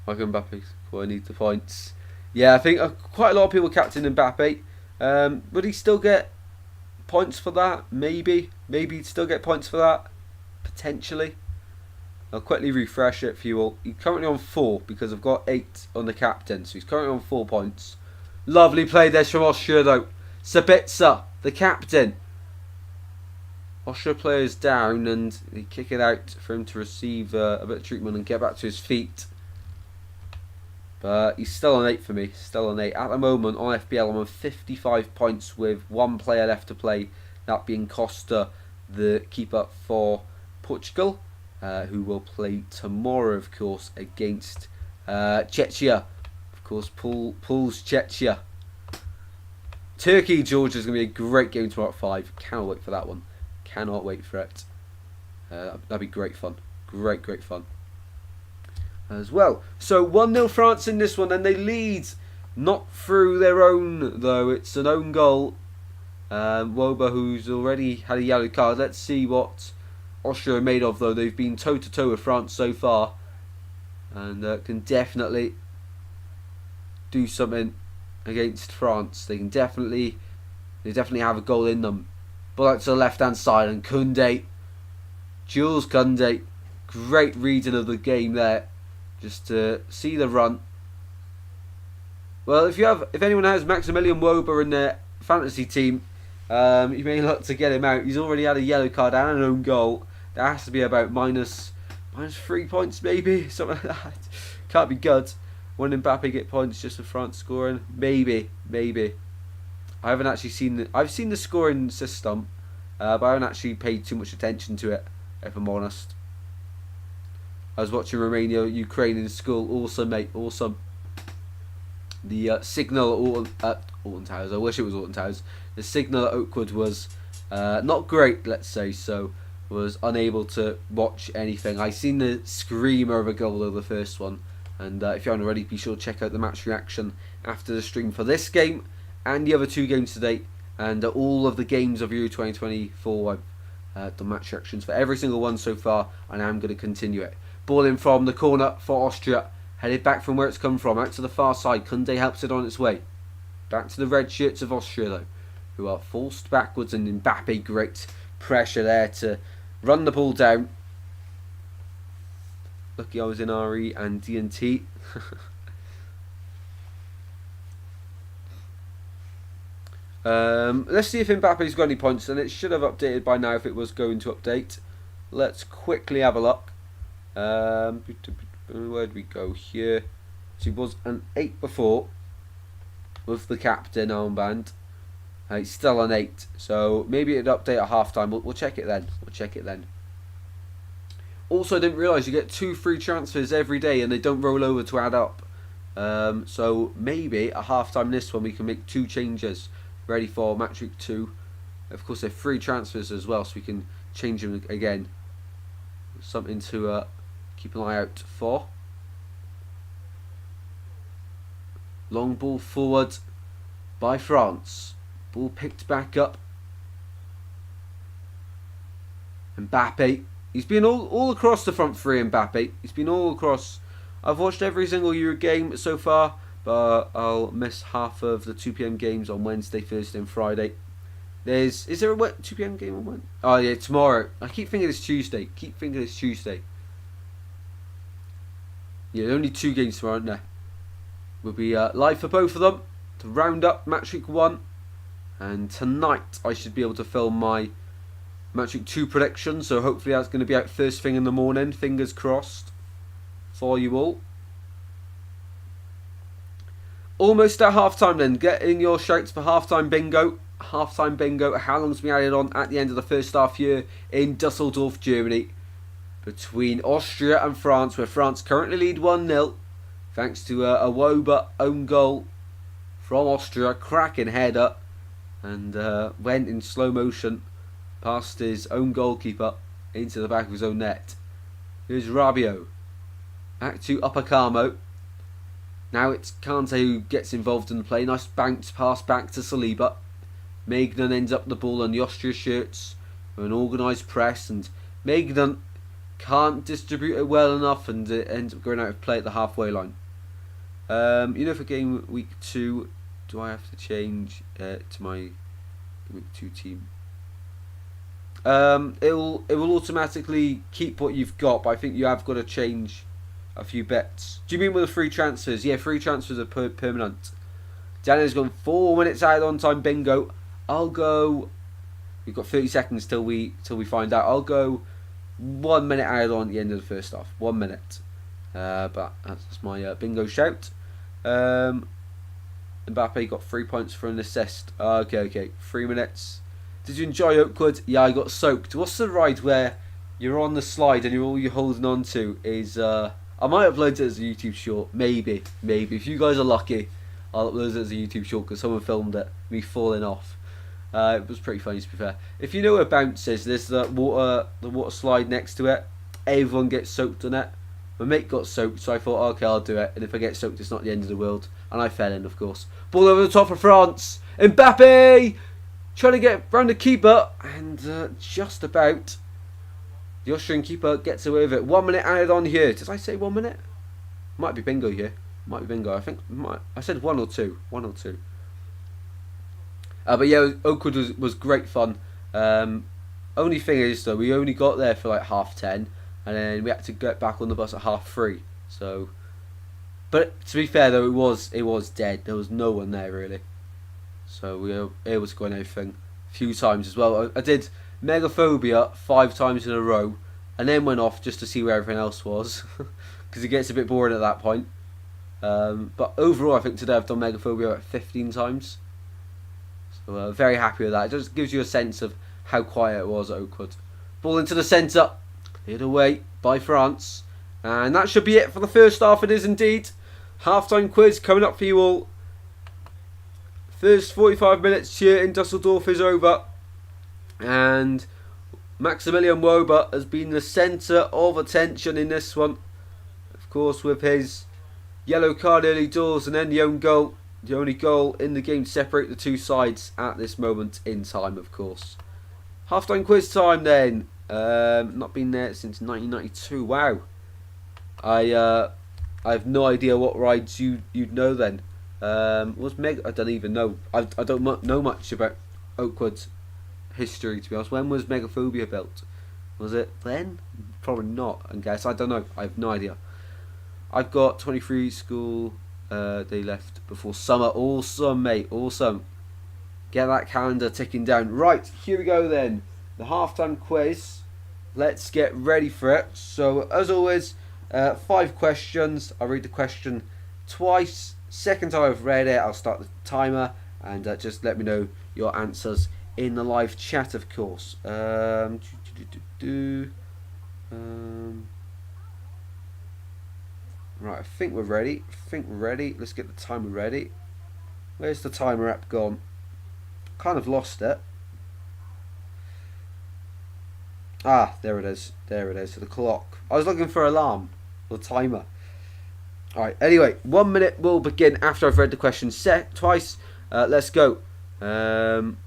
Michael Mbappe, I need the points. Yeah, I think quite a lot of people captain Mbappe. Would he still get points for that? Maybe he'd still get points for that. Potentially. I'll quickly refresh it for you all. He's currently on 4 because I've got 8 on the captain. So he's currently on 4 points. Lovely play there from Austria though. Sabitzer, the captain. Austria players down and they kick it out for him to receive a bit of treatment and get back to his feet. But he's still on 8 for me. Still on 8. At the moment on FPL I'm on 55 points with 1 player left to play. That being Costa, the keeper for Portugal. Who will play tomorrow, of course, against Czechia. Of course, Paul's Czechia. Turkey, Georgia is going to be a great game tomorrow at 5. Cannot wait for that one. Cannot wait for it. That'd be great fun. Great fun. As well. So 1-0 France in this one, and they lead not through their own, though. It's an own goal. Woba, who's already had a yellow card. Let's see what Austria are made of, though. They've been toe-to-toe with France so far. and can definitely do something against France. They definitely have a goal in them. Ball out to the left hand side, and Jules Koundé, great reading of the game there, just to see the run. Well, if anyone has Maximilian Wober in their fantasy team, you may look to get him out. He's already had a yellow card and an own goal. That has to be about minus 3 points, maybe something like that. Can't be good. When Mbappe get points just for France scoring, maybe. I haven't actually seen I've seen the scoring system, but I haven't actually paid too much attention to it, if I'm honest. I was watching Romania Ukraine in school. Awesome, mate. Awesome. The signal at Alton Towers. I wish it was Alton Towers. The signal at Oakwood was not great, let's say. So was unable to watch anything. I seen the screamer of a goal of the first one. And if you haven't already, be sure to check out the match reaction after the stream for this game and the other two games today, and all of the games of Euro 2024. I've done match reactions for every single one so far, and I'm going to continue it. Ball in from the corner for Austria, headed back from where it's come from, out to the far side. Koundé helps it on its way. Back to the red shirts of Austria, though, who are forced backwards, and Mbappe, great pressure there to run the ball down. Lucky I was in RE and D&T. Let's see if Mbappe's got any points, and it should have updated by now if it was going to update. Let's quickly have a look. Where'd we go here? So he was an 8 before with the captain armband. He's still an 8, so maybe it'd update at half time. We'll check it then. Also, I didn't realise you get 2 free transfers every day and they don't roll over to add up. So maybe at half time this one we can make 2 changes ready for match week 2. Of course, they're free transfers as well, so we can change them again. Something to keep an eye out for. Long ball forward by France. Ball picked back up. Mbappe. He's been all across the front three, Mbappe. He's been all across. I've watched every single Euro game so far, but I'll miss half of the 2 PM games on Wednesday, Thursday and Friday. Is there a 2 PM game on Wednesday? Oh yeah, tomorrow. I keep thinking it's Tuesday. Yeah, only 2 games tomorrow, aren't there? We'll be live for both of them to round up match week 1. And tonight I should be able to film my match week 2 prediction, so hopefully that's going to be out first thing in the morning. Fingers crossed for you all. Almost at half time then. Get in your shouts for half-time bingo. Half-time bingo. How long's been added on at the end of the first half year in Dusseldorf, Germany, between Austria and France, where France currently lead 1-0 thanks to a Wober own goal from Austria. Cracking header, and went in slow motion past his own goalkeeper into the back of his own net. Here's Rabiot. Back to Upamecano. Now it's Kante who gets involved in the play. Nice bounce pass back to Saliba. Maignan ends up the ball on the Austria shirts with an organised press, and Maignan can't distribute it well enough, and it ends up going out of play at the halfway line. For game week 2, do I have to change to my week 2 team? It will automatically keep what you've got, but I think you have got to change a few bets. Do you mean with the free transfers? Yeah, free transfers are permanent. Daniel's gone 4 minutes out on time bingo. I'll go. We've got 30 seconds till we find out. I'll go 1 minute added on at the end of the first half. 1 minute. But that's my bingo shout. Mbappe got 3 points for an assist. Okay. 3 minutes. Did you enjoy Oakwood? Yeah, I got soaked. What's the ride where you're on the slide and all you're holding on to is... I might upload it as a YouTube short. Maybe. If you guys are lucky, I'll upload it as a YouTube short because someone filmed it, me falling off. It was pretty funny, to be fair. If you know where Bounce is, there's the water slide next to it. Everyone gets soaked on it. My mate got soaked, so I thought, okay, I'll do it. And if I get soaked, it's not the end of the world. And I fell in, of course. Ball over the top for France. Mbappe! Trying to get round the keeper. And just about. The Austrian keeper gets away with it. 1 minute added on here. Did I say 1 minute? Might be bingo here. Might be bingo. I think I said 1 or 2. 1 or 2. But yeah, Oakwood was great fun. Only thing is though, we only got there for like 10:30, and then we had to get back on the bus at 3:30. So, but to be fair though, it was dead. There was no one there really. So we were able to go on everything a few times as well. I did Megaphobia 5 times in a row, and then went off just to see where everything else was, because it gets a bit boring at that point. But overall, I think today I've done Megaphobia like 15 times. So very happy with that. It just gives you a sense of how quiet it was at Oakwood. Ball into the centre, cleared away by France, and that should be it for the first half. It is indeed. Half-time quiz coming up for you all. First 45 minutes here in Dusseldorf is over, and Maximilian Wober has been the centre of attention in this one. Of course, with his yellow card early doors and then the own goal. The only goal in the game to separate the two sides at this moment in time, of course. Half-time quiz time then. Not been there since 1992. Wow. I have no idea what rides you'd know then. Was Meg? I don't even know. I don't know much about Oakwood's history, to be honest. When was Megaphobia built? Was it then? Probably not. I guess I don't know. I have no idea. I've got 23 school. They left before summer. Awesome, mate. Awesome. Get that calendar ticking down. Right, here we go then. The halftime quiz. Let's get ready for it. So, as always, 5 questions. I'll read the question twice. Second time I've read it, I'll start the timer. And just let me know your answers in the live chat, of course. Right, I think we're ready. Let's get the timer ready. Where's the timer app gone? Kind of lost it. Ah, there it is. So the clock. I was looking for alarm. Or timer. Alright, anyway, 1 minute will begin after I've read the question twice. Let's go. I'm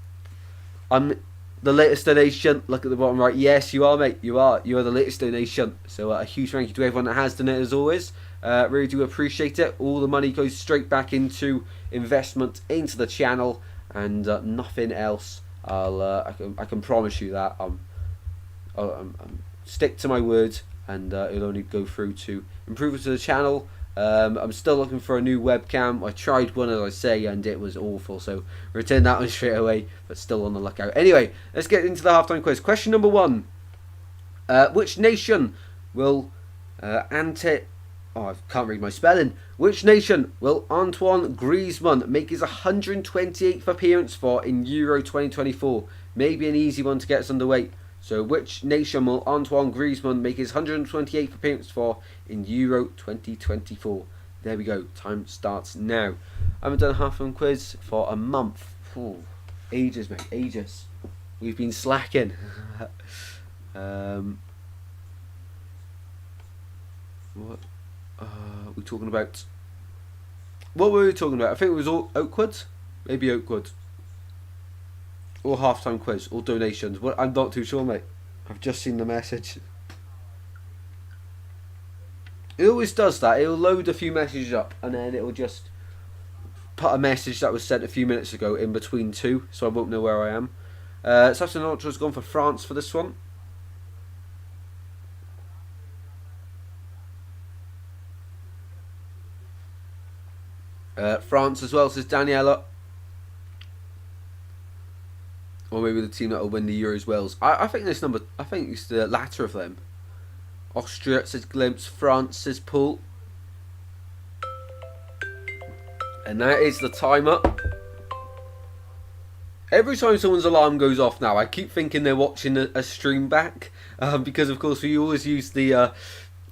the latest donation. Look at the bottom right. Yes, you are, mate. You are the latest donation. So a huge thank you to everyone that has donated as always. Really do appreciate it. All the money goes straight back into investment into the channel and nothing else. I can promise you that. I'll stick to my word, and it'll only go through to improve to the channel. I'm still looking for a new webcam. I tried one, as I say, and it was awful, so return that one straight away, but still on the lookout. Anyway, let's get into the halftime quiz. Question number 1. Which nation will I can't read my spelling. Which nation will Antoine Griezmann make his 128th appearance for in Euro 2024? Maybe an easy one to get us underway. So, which nation will Antoine Griezmann make his 128th appearance for in Euro 2024? There we go. Time starts now. I haven't done a half-time quiz for a month. Ooh, ages, mate. Ages. We've been slacking. What? We're talking about. What were we talking about? I think it was all Oakwood. Maybe Oakwood. Or halftime quiz, or donations. Well, I'm not too sure, mate. I've just seen the message. It always does that. It'll load a few messages up, and then it'll just put a message that was sent a few minutes ago in between two, so I won't know where I am. Sasson Ultra's gone for France for this one. France as well, says Daniela. Or maybe the team that will win the Euros Wales. I think this number. I think it's the latter of them. Austria says Glimpse. France says Pool. And that is the timer. Every time someone's alarm goes off now, I keep thinking they're watching a stream back, because of course we always use the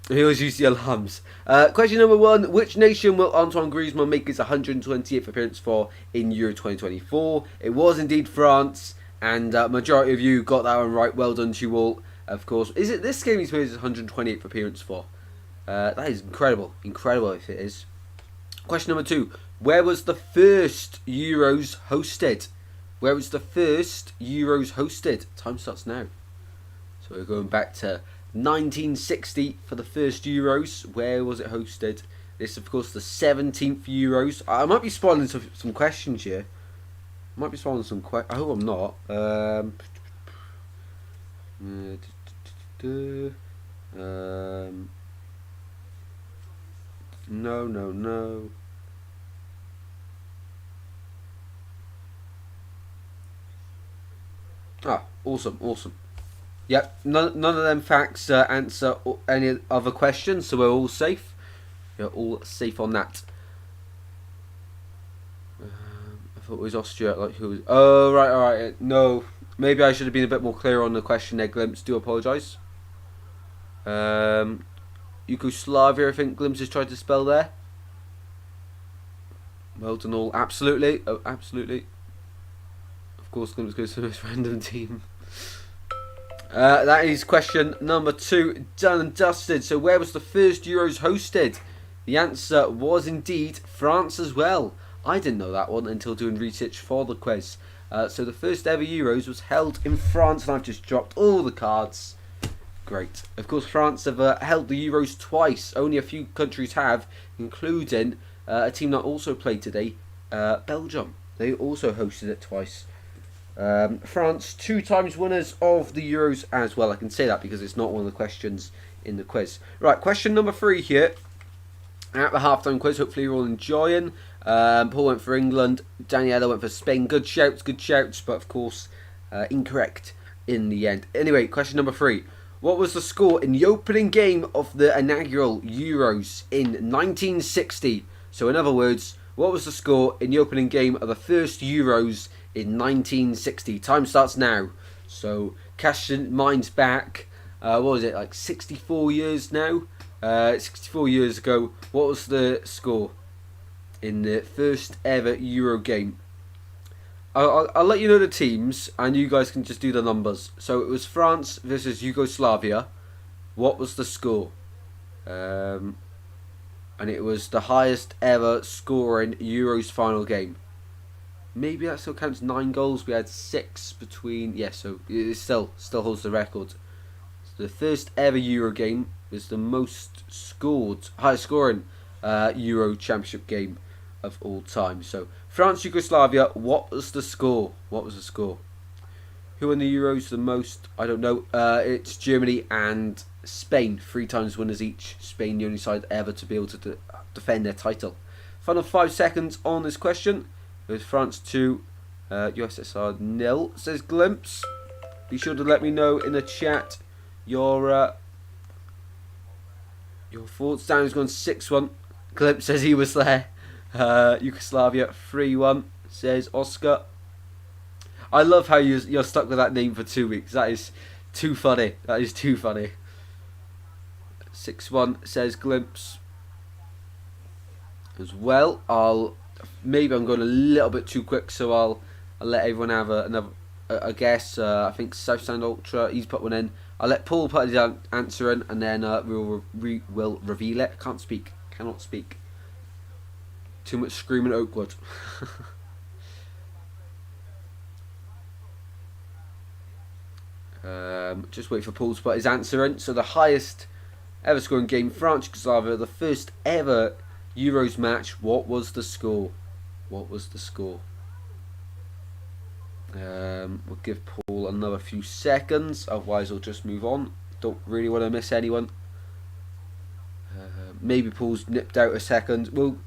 alarms. Question number 1: which nation will Antoine Griezmann make his 128th appearance for in Euro 2024? It was indeed France. And majority of you got that one right. Well done to you all, of course. Is it this game he's made his 128th appearance for? That is incredible. Incredible if it is. Question number 2. Where was the first Euros hosted? Where was the first Euros hosted? Time starts now. So we're going back to 1960 for the first Euros. Where was it hosted? This is, of course, the 17th Euros. I might be spoiling some questions here. Might be spoiling some questions. I hope I'm not. No. Ah, awesome. Yep, none of them facts answer any other questions, so we're all safe. You're all safe on that. I thought it was Austria. Like who was? Oh right, all right. No, maybe I should have been a bit more clear on the question there, Glimpse. Do apologise. Yugoslavia, I think Glimpse has tried to spell there. Well done all. Absolutely. Oh, absolutely. Of course, Glimpse goes to the most random team. That is question number 2, done and dusted. So where was the first Euros hosted? The answer was indeed France as well. I didn't know that one until doing research for the quiz. So the first ever Euros was held in France, and I've just dropped all the cards. Great. Of course, France have held the Euros twice. Only a few countries have, including a team that also played today, Belgium. They also hosted it twice. France, 2 times winners of the Euros as well. I can say that because it's not one of the questions in the quiz. Right, question number 3 here. At the halftime quiz, hopefully you're all enjoying. Paul went for England. Daniela went for Spain. Good shouts, but of course incorrect in the end. Anyway, question number 3. What was the score in the opening game of the inaugural Euros in 1960? So in other words, what was the score in the opening game of the first Euros in 1960? Time starts now. So casting minds back. What was it, like 64 years now? 64 years ago. What was the score in the first ever Euro game? I'll let you know the teams, and you guys can just do the numbers. So it was France versus Yugoslavia. What was the score? And it was the highest ever scoring Euros final game. Maybe that still counts. 9 goals. We had 6 between. Yeah, so it still holds the record. So the first ever Euro game is the most scored, highest scoring Euro Championship game of all time. So France, Yugoslavia. What was the score? Who won the Euros the most? I don't know. It's Germany and Spain. 3 times winners each. Spain, the only side ever to be able to defend their title. Final 5 seconds on this question. It was France 2, USSR 0. Says Glimpse. Be sure to let me know in the chat your thoughts. Dan's gone 6-1. Glimpse says he was there. Yugoslavia 3-1. Says Oscar. I love how you're stuck with that name for 2 weeks. That is too funny. 6-1 says Glimpse. As well, maybe I'm going a little bit too quick, so I'll let everyone have a guess. I think Southstand Ultra, he's put one in. I'll let Paul put his answer in, and then we'll reveal it. Cannot speak. Too much screaming Oakwood. Just wait for Paul to put his answer in. So the highest ever scoring game, France Yugoslavia, the first ever Euros match. What was the score? We'll give Paul another few seconds, otherwise I'll just move on. Don't really want to miss anyone. Maybe Paul's nipped out a second. We'll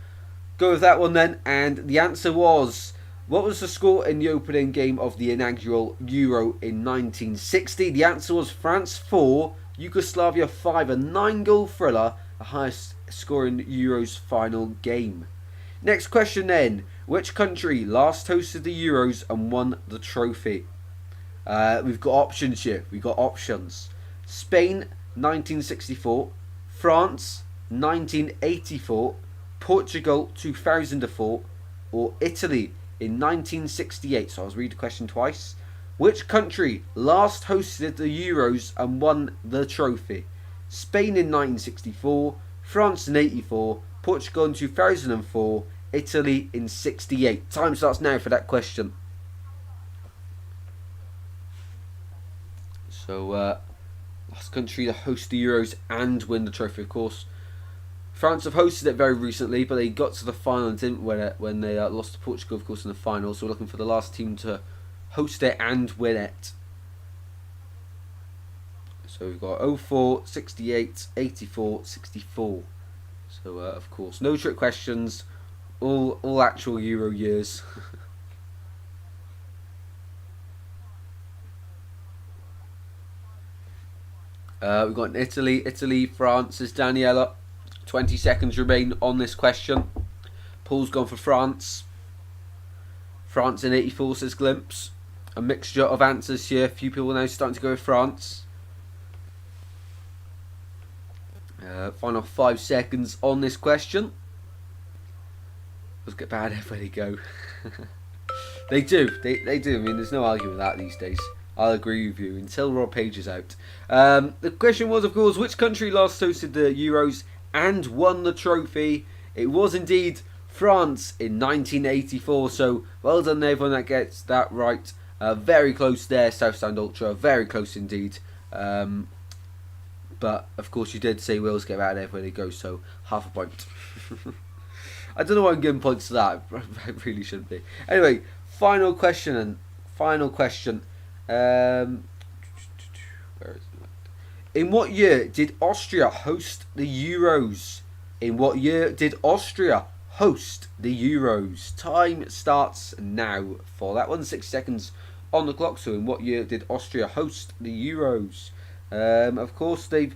go with that one then, and the answer was, what was the score in the opening game of the inaugural Euro in 1960? The answer was France 4, Yugoslavia 5, a 9-goal thriller, the highest scoring Euros final game. Next question then. Which country last hosted the Euros and won the trophy? We've got options here. Spain, 1964. France, 1984. Portugal, 2004. Or Italy in 1968. So I'll read the question twice. Which country last hosted the Euros and won the trophy? Spain in 1964. France in 84. Portugal in 2004. Italy in 68. Time starts now for that question. So, last country to host the Euros and win the trophy, of course. France have hosted it very recently, but they got to the final and didn't win it when they lost to Portugal, of course, in the final. So we're looking for the last team to host it and win it. So we've got 04, 68, 84, 64. So, of course, no trick questions. All actual Euro years. We've got Italy, France is Daniela. 20 seconds remain on this question. Paul's gone for France. France in 84 says Glimpse. A mixture of answers here. A few people now starting to go with France. Final 5 seconds on this question. Let's get bad everywhere they go. They do. They do. I mean, there's no arguing with that these days. I'll agree with you until Rob Page is out. The question was, of course, which country last hosted the Euros and won the trophy? It was indeed France in 1984. So well done everyone that gets that right. Very close there, South Stand Ultra. Very close indeed. But of course you did say Wales get out everywhere they go, so half a point. I don't know why I'm giving points to that. I really shouldn't be. Anyway, final question. Where is it? In what year did Austria host the Euros? In what year did Austria host the Euros? Time starts now for that one. 6 seconds on the clock. So in what year did Austria host the Euros? Of course, they've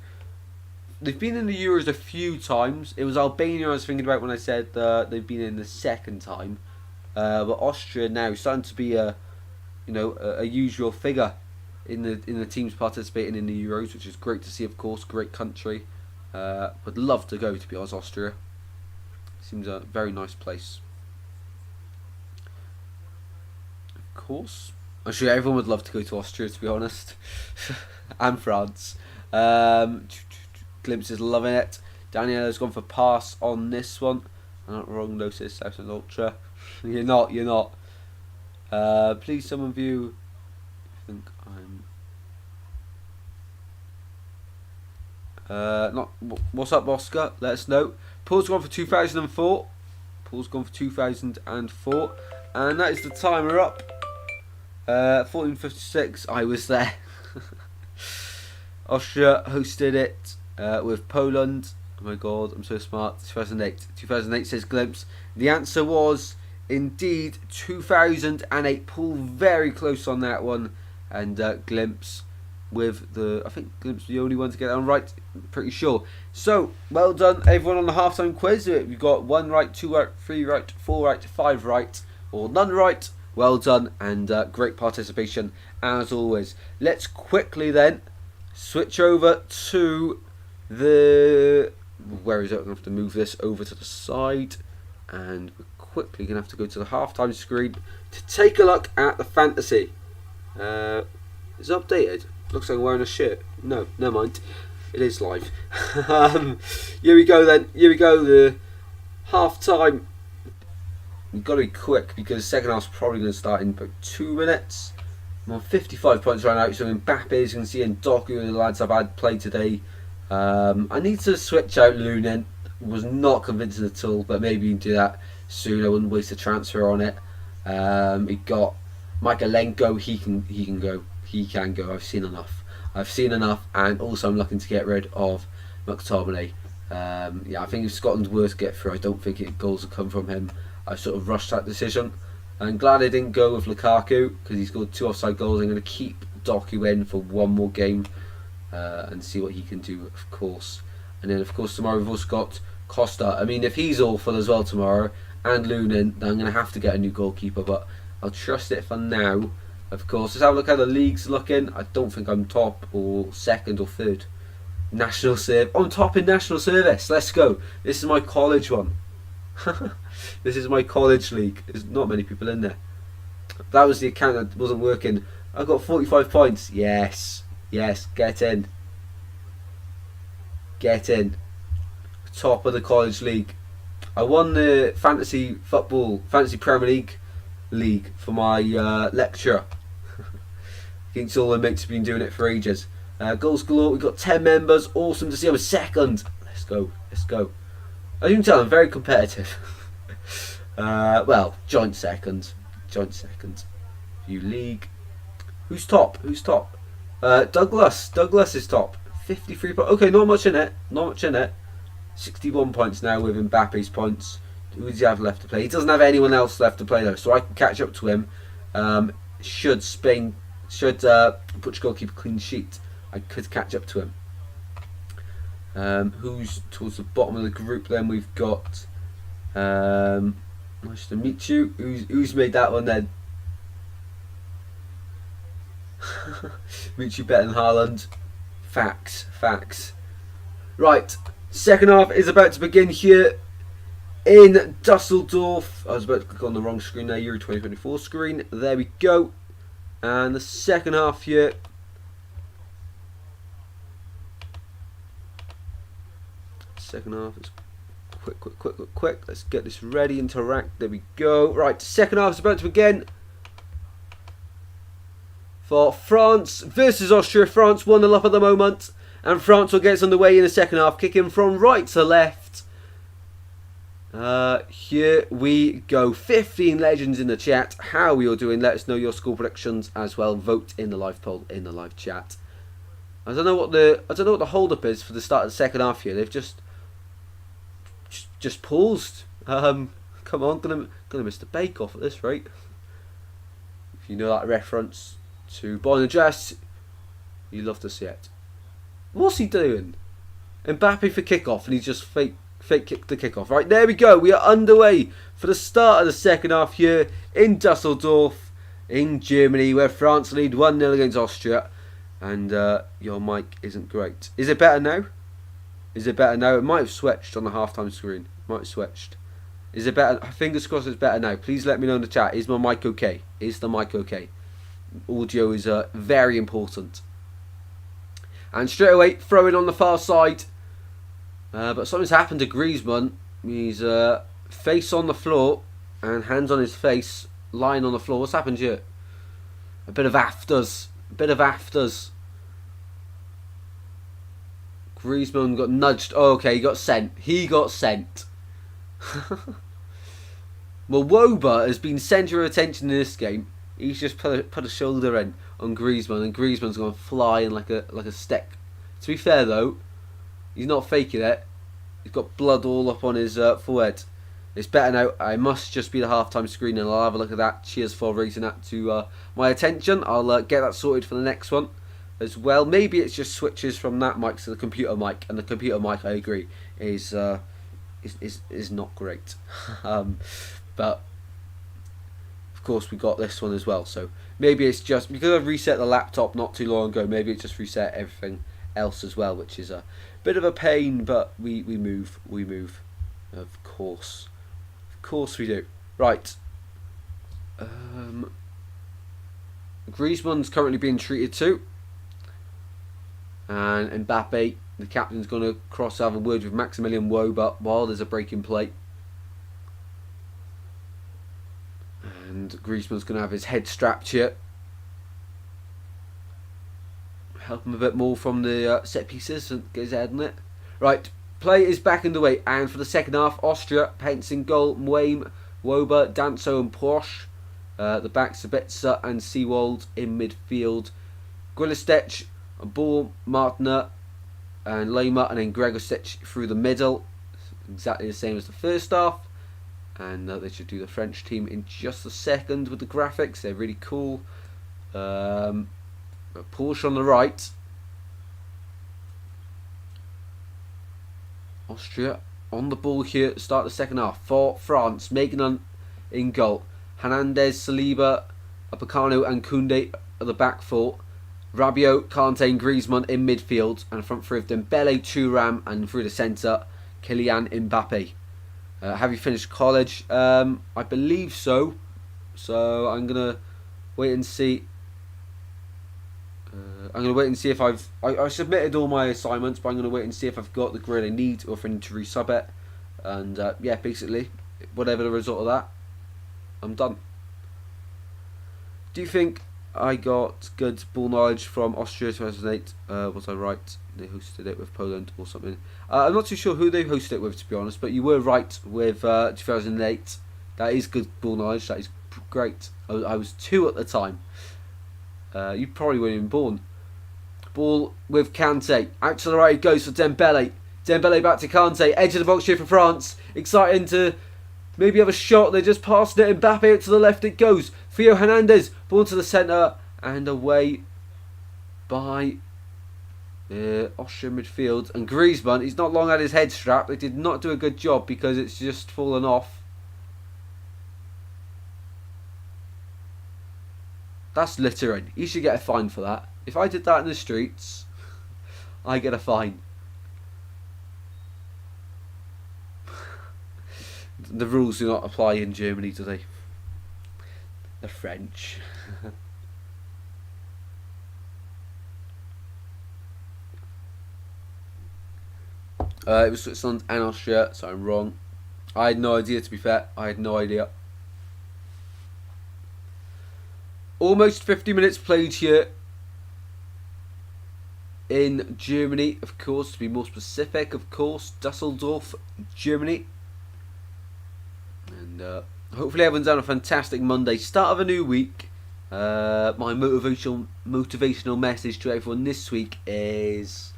been in the Euros a few times. It was Albania I was thinking about when I said they've been in the second time. But Austria now starting to be a usual figure in the teams participating in the Euros, which is great to see. Of course, great country. Would love to go, to be honest. Austria seems a very nice place. Of course, I'm sure everyone would love to go to Austria, to be honest. And France. Glimpse is loving it. Daniela's gone for pass on this one. I'm not wrong, no, sis. South and Ultra. You're not. Please, some of you think I'm not. What's up, Oscar? Let us know. Paul's gone for 2004. And that is the timer up. 14:56. I was there. Austria hosted it with Poland. Oh my god, I'm so smart. 2008. 2008 says Glimpse. The answer was indeed 2008. Paul very close on that one. And Glimpse with I think Glimpse the only one to get that one right. Pretty sure. So, well done everyone on the halftime quiz. We've got 1 right, 2 right, 3 right, 4 right, 5 right, or none right. Well done and great participation as always. Let's quickly then switch over to where is it? I'm going to have to move this over to the side, and we're quickly going to have to go to the halftime screen to take a look at the fantasy. It's updated. Looks like I'm wearing a shirt. No, never mind. It is live. Here we go then. Here we go. The halftime. We've got to be quick because the second half's probably going to start in about 2 minutes. I'm on 55 points right now, so Mbappe, as you can see, and Doku, the lads I've had play today. I need to switch out Lunin. Was not convincing at all, but maybe you can do that soon. I wouldn't waste a transfer on it. He got Michaelenko. He can go. He can go. I've seen enough. And also I'm looking to get rid of McTominay. I think if Scotland's worst get through, I don't think goals will come from him. I sort of rushed that decision. I'm glad I didn't go with Lukaku because he scored 2 offside goals. I'm going to keep Doku in for 1 more game and see what he can do, of course. And then, of course, tomorrow we've also got Costa. I mean, if he's awful as well tomorrow, and Lunin, then I'm going to have to get a new goalkeeper, but I'll trust it for now. Of course, let's have a look how the league's looking. I don't think I'm top or second or third. National Service. I'm top in National Service. Let's go. This is my college one. This is my college league. There's not many people in there. That was the account that wasn't working. I got 45 points. Yes. Get in. Top of the college league. I won the fantasy Premier League for my lecturer. Against all my mates have been doing it for ages. Goals galore. We've got 10 members. Awesome to see. I'm a second. Let's go. As you can tell, I'm very competitive. Well, joint second. Joint second. View league. Who's top? Who's top? Douglas. Douglas is top. 53 points. Okay, not much in it. Not much in it. 61 points now with Mbappe's points. Who does he have left to play? He doesn't have anyone else left to play though, so I can catch up to him. Should Portugal keep a clean sheet, I could catch up to him. Who's towards the bottom of the group then? We've got nice to meet you. Who's made that one then? Meet you better than Haaland. Facts. Right, second half is about to begin here in Dusseldorf. I was about to click on the wrong screen there, Euro 2024 screen. There we go. And the second half here. Second half is quick. Let's get this ready, interact. There we go. Right, second half is about to begin. For France versus Austria. France 1-0 up at the moment. And France will get us underway in the second half, kicking from right to left. Here we go. 15 legends in the chat. How are we all doing? Let us know your score predictions as well. Vote in the live poll in the live chat. I don't know what the hold up is for the start of the second half here. They've just paused. Come on, gonna miss the bake off at this rate. If you know that reference to Boy in the Dress, you love to see it. What's he doing? Mbappe for kickoff, and he just fake kicked the kickoff. Right, there we go. We are underway for the start of the second half here in Dusseldorf, in Germany, where France lead 1-0 against Austria. And your mic isn't great. Is it better now? Is it better now? It might have switched on the halftime screen. Might have switched. Is it better? Fingers crossed it's better now. Please let me know in the chat. Is my mic okay? Is the mic okay? Audio is very important. And straight away, throw it on the far side. But something's happened to Griezmann. He's face on the floor and hands on his face, lying on the floor. What's happened here? A bit of afters. Griezmann got nudged. Oh, okay, he got sent. Well, Woba has been centre of attention in this game. He's just put a shoulder in on Griezmann, and Griezmann's gone flying like a stick. To be fair though, he's not faking it. He's got blood all up on his forehead. It's better now. I must just be the halftime screen, and I'll have a look at that. Cheers for raising that to my attention. I'll get that sorted for the next one as well. Maybe it's just switches from that mic to the computer mic, and the computer mic, I agree, is not great. But of course we got this one as well, so maybe it's just because I've reset the laptop not too long ago. Maybe it's just reset everything else as well, which is a bit of a pain, but we move, of course we do. Right, Griezmann's currently being treated too, and Mbappe, the captain's going to cross have a word with Maximilian Woba while there's a break in play. And Griezmann's going to have his head strapped here. Help him a bit more from the set pieces and get his head on it. Right, play is back underway, and for the second half, Austria, Pence in goal, Muehm, Woba, Danso and Porsche. The back, Sabitzer and Seawold in midfield. Grilistec, Ball, Martner and Lema, and then Gregorcic through the middle. Exactly the same as the first half. And they should do the French team in just a second with the graphics. They're really cool. Porsche on the right. Austria on the ball here at the start of the second half for France. Maignan in goal. Hernandez, Saliba, Upamecano and Koundé at the back four. Rabiot, Kante and Griezmann in midfield. And front three of Dembele, Thuram, and through the centre, Kylian Mbappe. Have you finished college? I believe so. So I'm gonna wait and see. I'm gonna wait and see if I submitted all my assignments, but I'm gonna wait and see if I've got the grade I need or if I need to resub it. And yeah, basically, whatever the result of that, I'm done. Do you think I got good ball knowledge from Austria 2008. Was I right? They hosted it with Poland or something. I'm not too sure who they hosted it with, to be honest, but you were right with 2008. That is good ball knowledge. That is great. I was 2 at the time. You probably weren't even born. Ball with Kante. Out to the right it goes for Dembele. Dembele back to Kante. Edge of the box here for France. Exciting to maybe have a shot. They just passed it. Mbappe out to the left it goes. Theo Hernandez. Ball to the centre. And away by Austrian midfield. And Griezmann, he's not long had his head strapped. They did not do a good job because it's just fallen off. That's littering. You should get a fine for that. If I did that in the streets, I get a fine. The rules do not apply in Germany, do they? The French. It was Switzerland and Austria, so I'm wrong. I had no idea, to be fair. I had no idea. Almost 50 minutes played here in Germany, of course, to be more specific, of course, Dusseldorf, Germany. And hopefully everyone's had a fantastic Monday, start of a new week. My motivational message to everyone this week is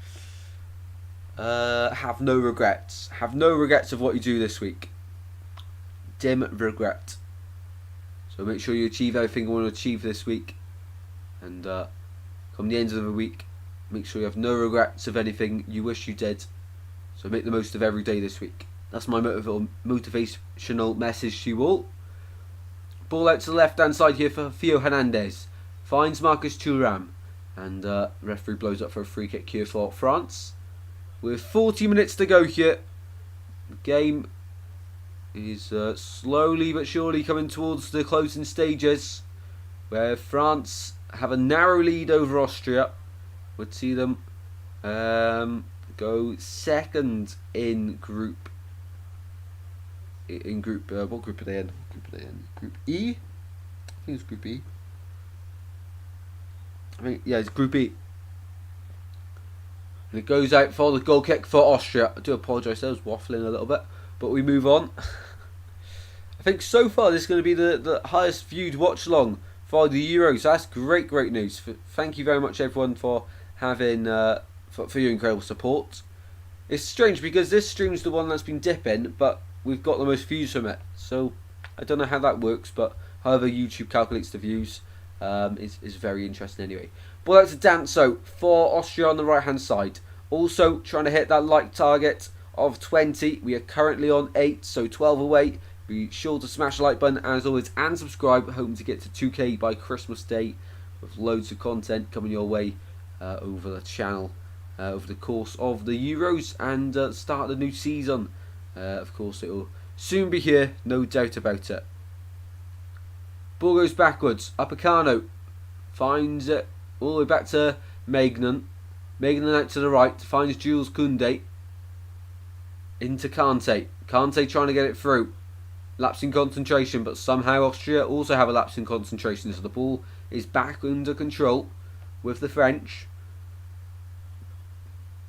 have no regrets. Have no regrets of what you do this week. Dim regret. So make sure you achieve everything you want to achieve this week. And come the end of the week, make sure you have no regrets of anything you wish you did. So make the most of every day this week. That's my motivational message to you all. Ball out to the left hand side here for Theo Hernandez. Finds Marcus Thuram. And referee blows up for a free kick here for France. With 40 minutes to go here. The game is slowly but surely coming towards the closing stages, where France have a narrow lead over Austria. Would see them go second in group. What group are they in? Group E. I think it's Group E. It's Group E. And it goes out for the goal kick for Austria. I do apologise, I was waffling a little bit. But we move on. I think so far this is going to be the highest viewed watch along for the Euros. So that's great news. Thank you very much everyone for having for your incredible support. It's strange because this stream's the one that's been dipping, but we've got the most views from it. So I don't know how that works, but however YouTube calculates the views is very interesting anyway. Ball out to Danso for Austria on the right hand side. Also trying to hit that like target of 20. We are currently on 8, so 12 away. Be sure to smash the like button as always and subscribe. Hoping to get to 2k by Christmas Day with loads of content coming your way over the channel over the course of the Euros and start the new season. Of course it will soon be here, no doubt about it. Ball goes backwards. Upamecano finds it all the way back to Maignan. Maignan out to the right, finds Jules Koundé. Into Kante. Kante trying to get it through. Lapse in concentration, but somehow Austria also have a lapse in concentration, so the ball is back under control with the French.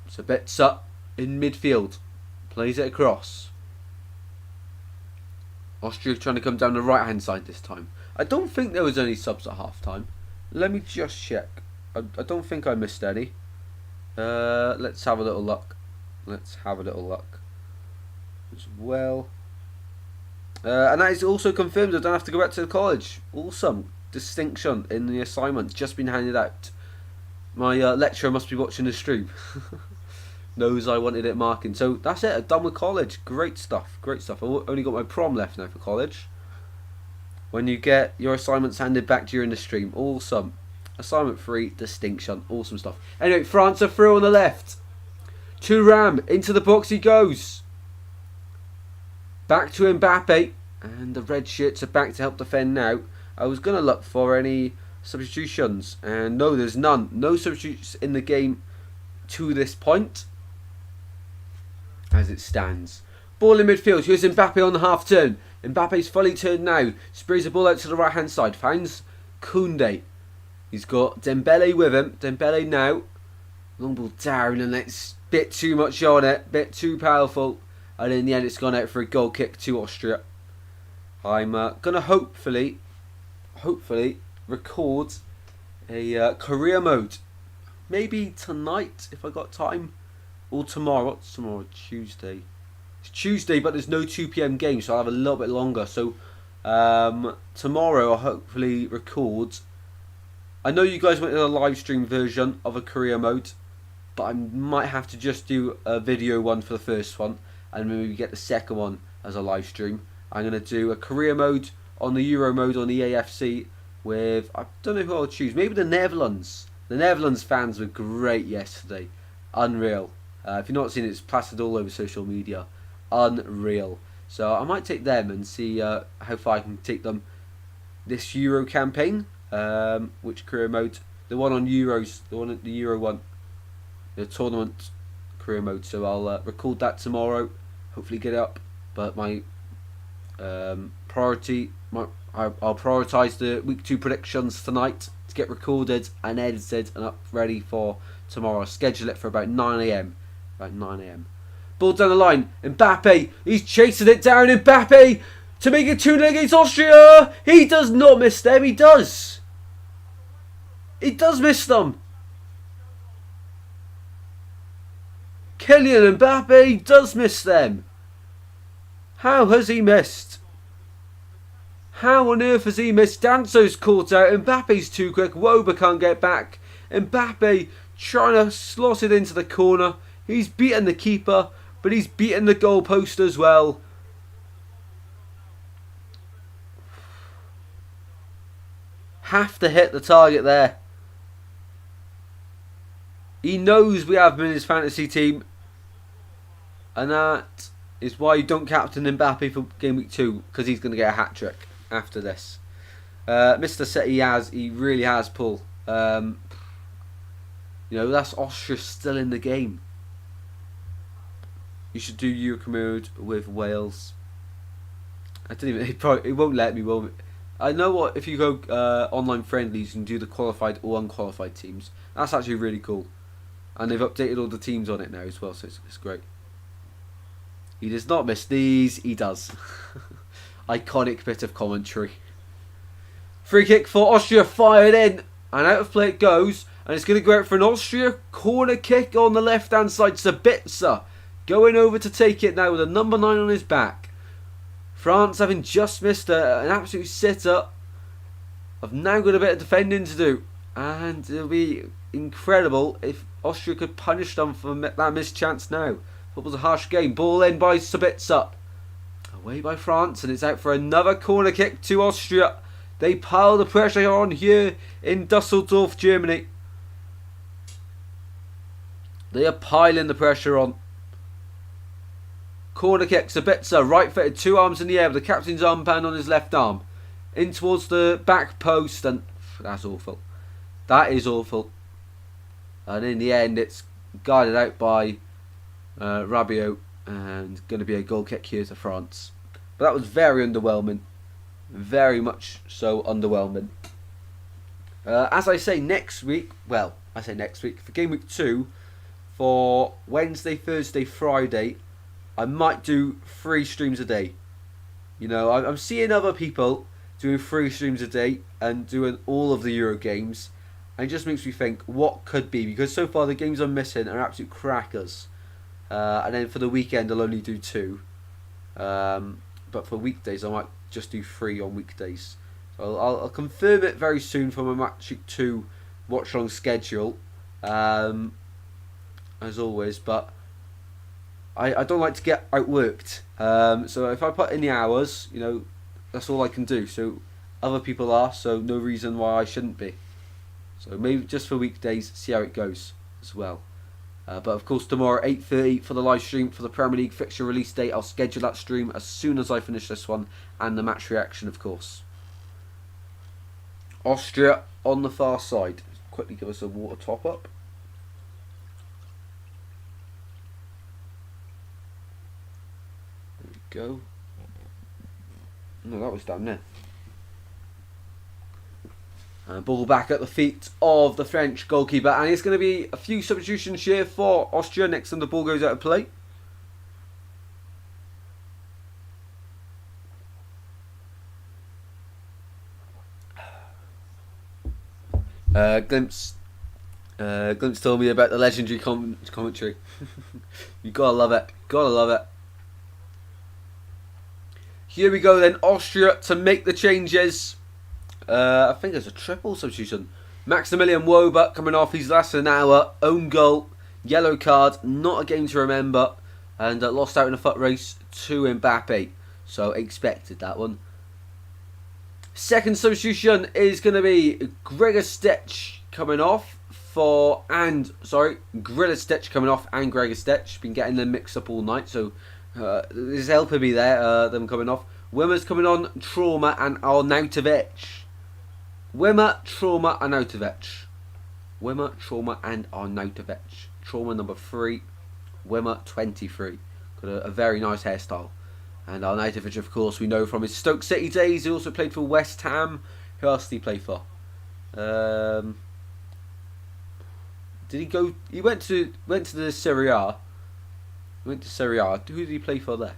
So Bitsa in midfield. Plays it across. Austria trying to come down the right hand side this time. I don't think there was any subs at half time. Let me just check. I don't think I missed any. Let's have a little look. As well. And that is also confirmed. I don't have to go back to the college. Awesome. Distinction in the assignment. Just been handed out. My lecturer must be watching the stream. Knows I wanted it marking. So that's it. I'm done with college. Great stuff. I've only got my prom left now for college. When you get your assignments handed back during the stream. Awesome. Assignment 3. Distinction. Awesome stuff. Anyway, France are through on the left. Thuram. Into the box he goes. Back to Mbappe, and the red shirts are back to help defend now. I was going to look for any substitutions, and no, there's none. No substitutes in the game to this point, as it stands. Ball in midfield, here's Mbappe on the half turn. Mbappe's fully turned now, sprays the ball out to the right hand side, finds Koundé. He's got Dembele with him. Dembele now. Long ball down, and it's a bit too much on it. Bit too powerful. And in the end, it's gone out for a goal kick to Austria. I'm going to hopefully record a career mode. Maybe tonight, if I got time. Or tomorrow. What's tomorrow? Tuesday. It's Tuesday, but there's no 2 PM game, so I'll have a little bit longer. So tomorrow I'll hopefully record. I know you guys wanted a live stream version of a career mode, but I might have to just do a video one for the first one, and maybe get the second one as a live stream. I'm going to do a career mode on the Euro mode on the AFC with, I don't know who I'll choose, maybe the Netherlands. The Netherlands fans were great yesterday. Unreal. If you've not seen it, it's plastered all over social media. Unreal. So I might take them and see how far I can take them this Euro campaign. Which career mode? The one on Euros, the Euro one, the tournament career mode. So I'll record that tomorrow. Hopefully get it up. But my priority, I'll prioritise the week 2 predictions tonight to get recorded and edited and up ready for tomorrow. I'll schedule it for about 9 AM. About 9 AM. Ball down the line. Mbappe. He's chasing it down. Mbappe to make it 2-0 against Austria. He does not miss them. He does. He does miss them. Kylian Mbappe does miss them. How has he missed? How on earth has he missed? Danso's caught out. Mbappe's too quick. Woba can't get back. Mbappe trying to slot it into the corner. He's beaten the keeper, but he's beaten the goalpost as well. Have to hit the target there. He knows we have him in his fantasy team, and that is why you don't captain Mbappe for game week 2, because he's going to get a hat-trick after this. Mr. Set, he really has, Paul. You know, that's Austria still in the game. You should do Euro mode with Wales. I don't even. It won't let me. Will it? I know what. If you go online friendlies, you can do the qualified or unqualified teams. That's actually really cool, and they've updated all the teams on it now as well, so it's great. He does not miss these. He does. Iconic bit of commentary. Free kick for Austria, fired in, and out of play it goes, and it's going to go out for an Austria corner kick on the left hand side. Sabitzer going over to take it now with a number 9 on his back. France, having just missed an absolute sitter, have now got a bit of defending to do, and it'll be incredible if Austria could punish them for that missed chance now. It was a harsh game. Ball in by Sabitzer. Away by France, and it's out for another corner kick to Austria. They pile the pressure on here in Dusseldorf, Germany. They are piling the pressure on. Corner kick, Sabitzer, right footed, 2 arms in the air with the captain's armband on his left arm. In towards the back post, and that's awful. That is awful. And in the end, it's guided out by Rabiot, and going to be a goal kick here to France. But that was very underwhelming. Very much so underwhelming. As I say, next week, well, I say next week, for game week 2, for Wednesday, Thursday, Friday, I might do 3 streams a day. You know, I'm seeing other people doing 3 streams a day and doing all of the Euro games, and it just makes me think what could be, because so far the games I'm missing are absolute crackers. And then for the weekend I'll only do 2. But for weekdays I might just do 3 on weekdays. So I'll confirm it very soon for my Match Week 2 Watchalong schedule, as always, but I don't like to get outworked. So if I put in the hours, you know, that's all I can do. So other people are, so no reason why I shouldn't be. So maybe just for weekdays, see how it goes as well. But of course tomorrow 8:30 for the live stream for the Premier League fixture release date. I'll schedule that stream as soon as I finish this one, and the match reaction of course. Austria on the far side. Quickly give us a water top up. There we go. No, that was down there. Ball back at the feet of the French goalkeeper. And it's going to be a few substitutions here for Austria next time the ball goes out of play. Glimpse told me about the legendary commentary. You gotta love it. Gotta love it. Here we go then. Austria to make the changes. I think there's a triple substitution. Maximilian Wober coming off. He's last an hour. Own goal. Yellow card. Not a game to remember. And lost out in a foot race to Mbappe. So expected that one. Second substitution is going to be Gregor Stech coming off Griller Stech coming off and Gregor Stech. Been getting them mixed up all night, so this is helping me there, them coming off. Wimmer's coming on, Trauma and Arnautovic. Wimmer, Trauma, Arnautovic. Wimmer, Trauma and Arnautovic. Trauma number 3, Wimmer 23. Got a very nice hairstyle. And Arnautovic, of course, we know from his Stoke City days. He also played for West Ham. Who else did he play for? Did he go? He went to the Serie A. He went to Serie A. Who did he play for there?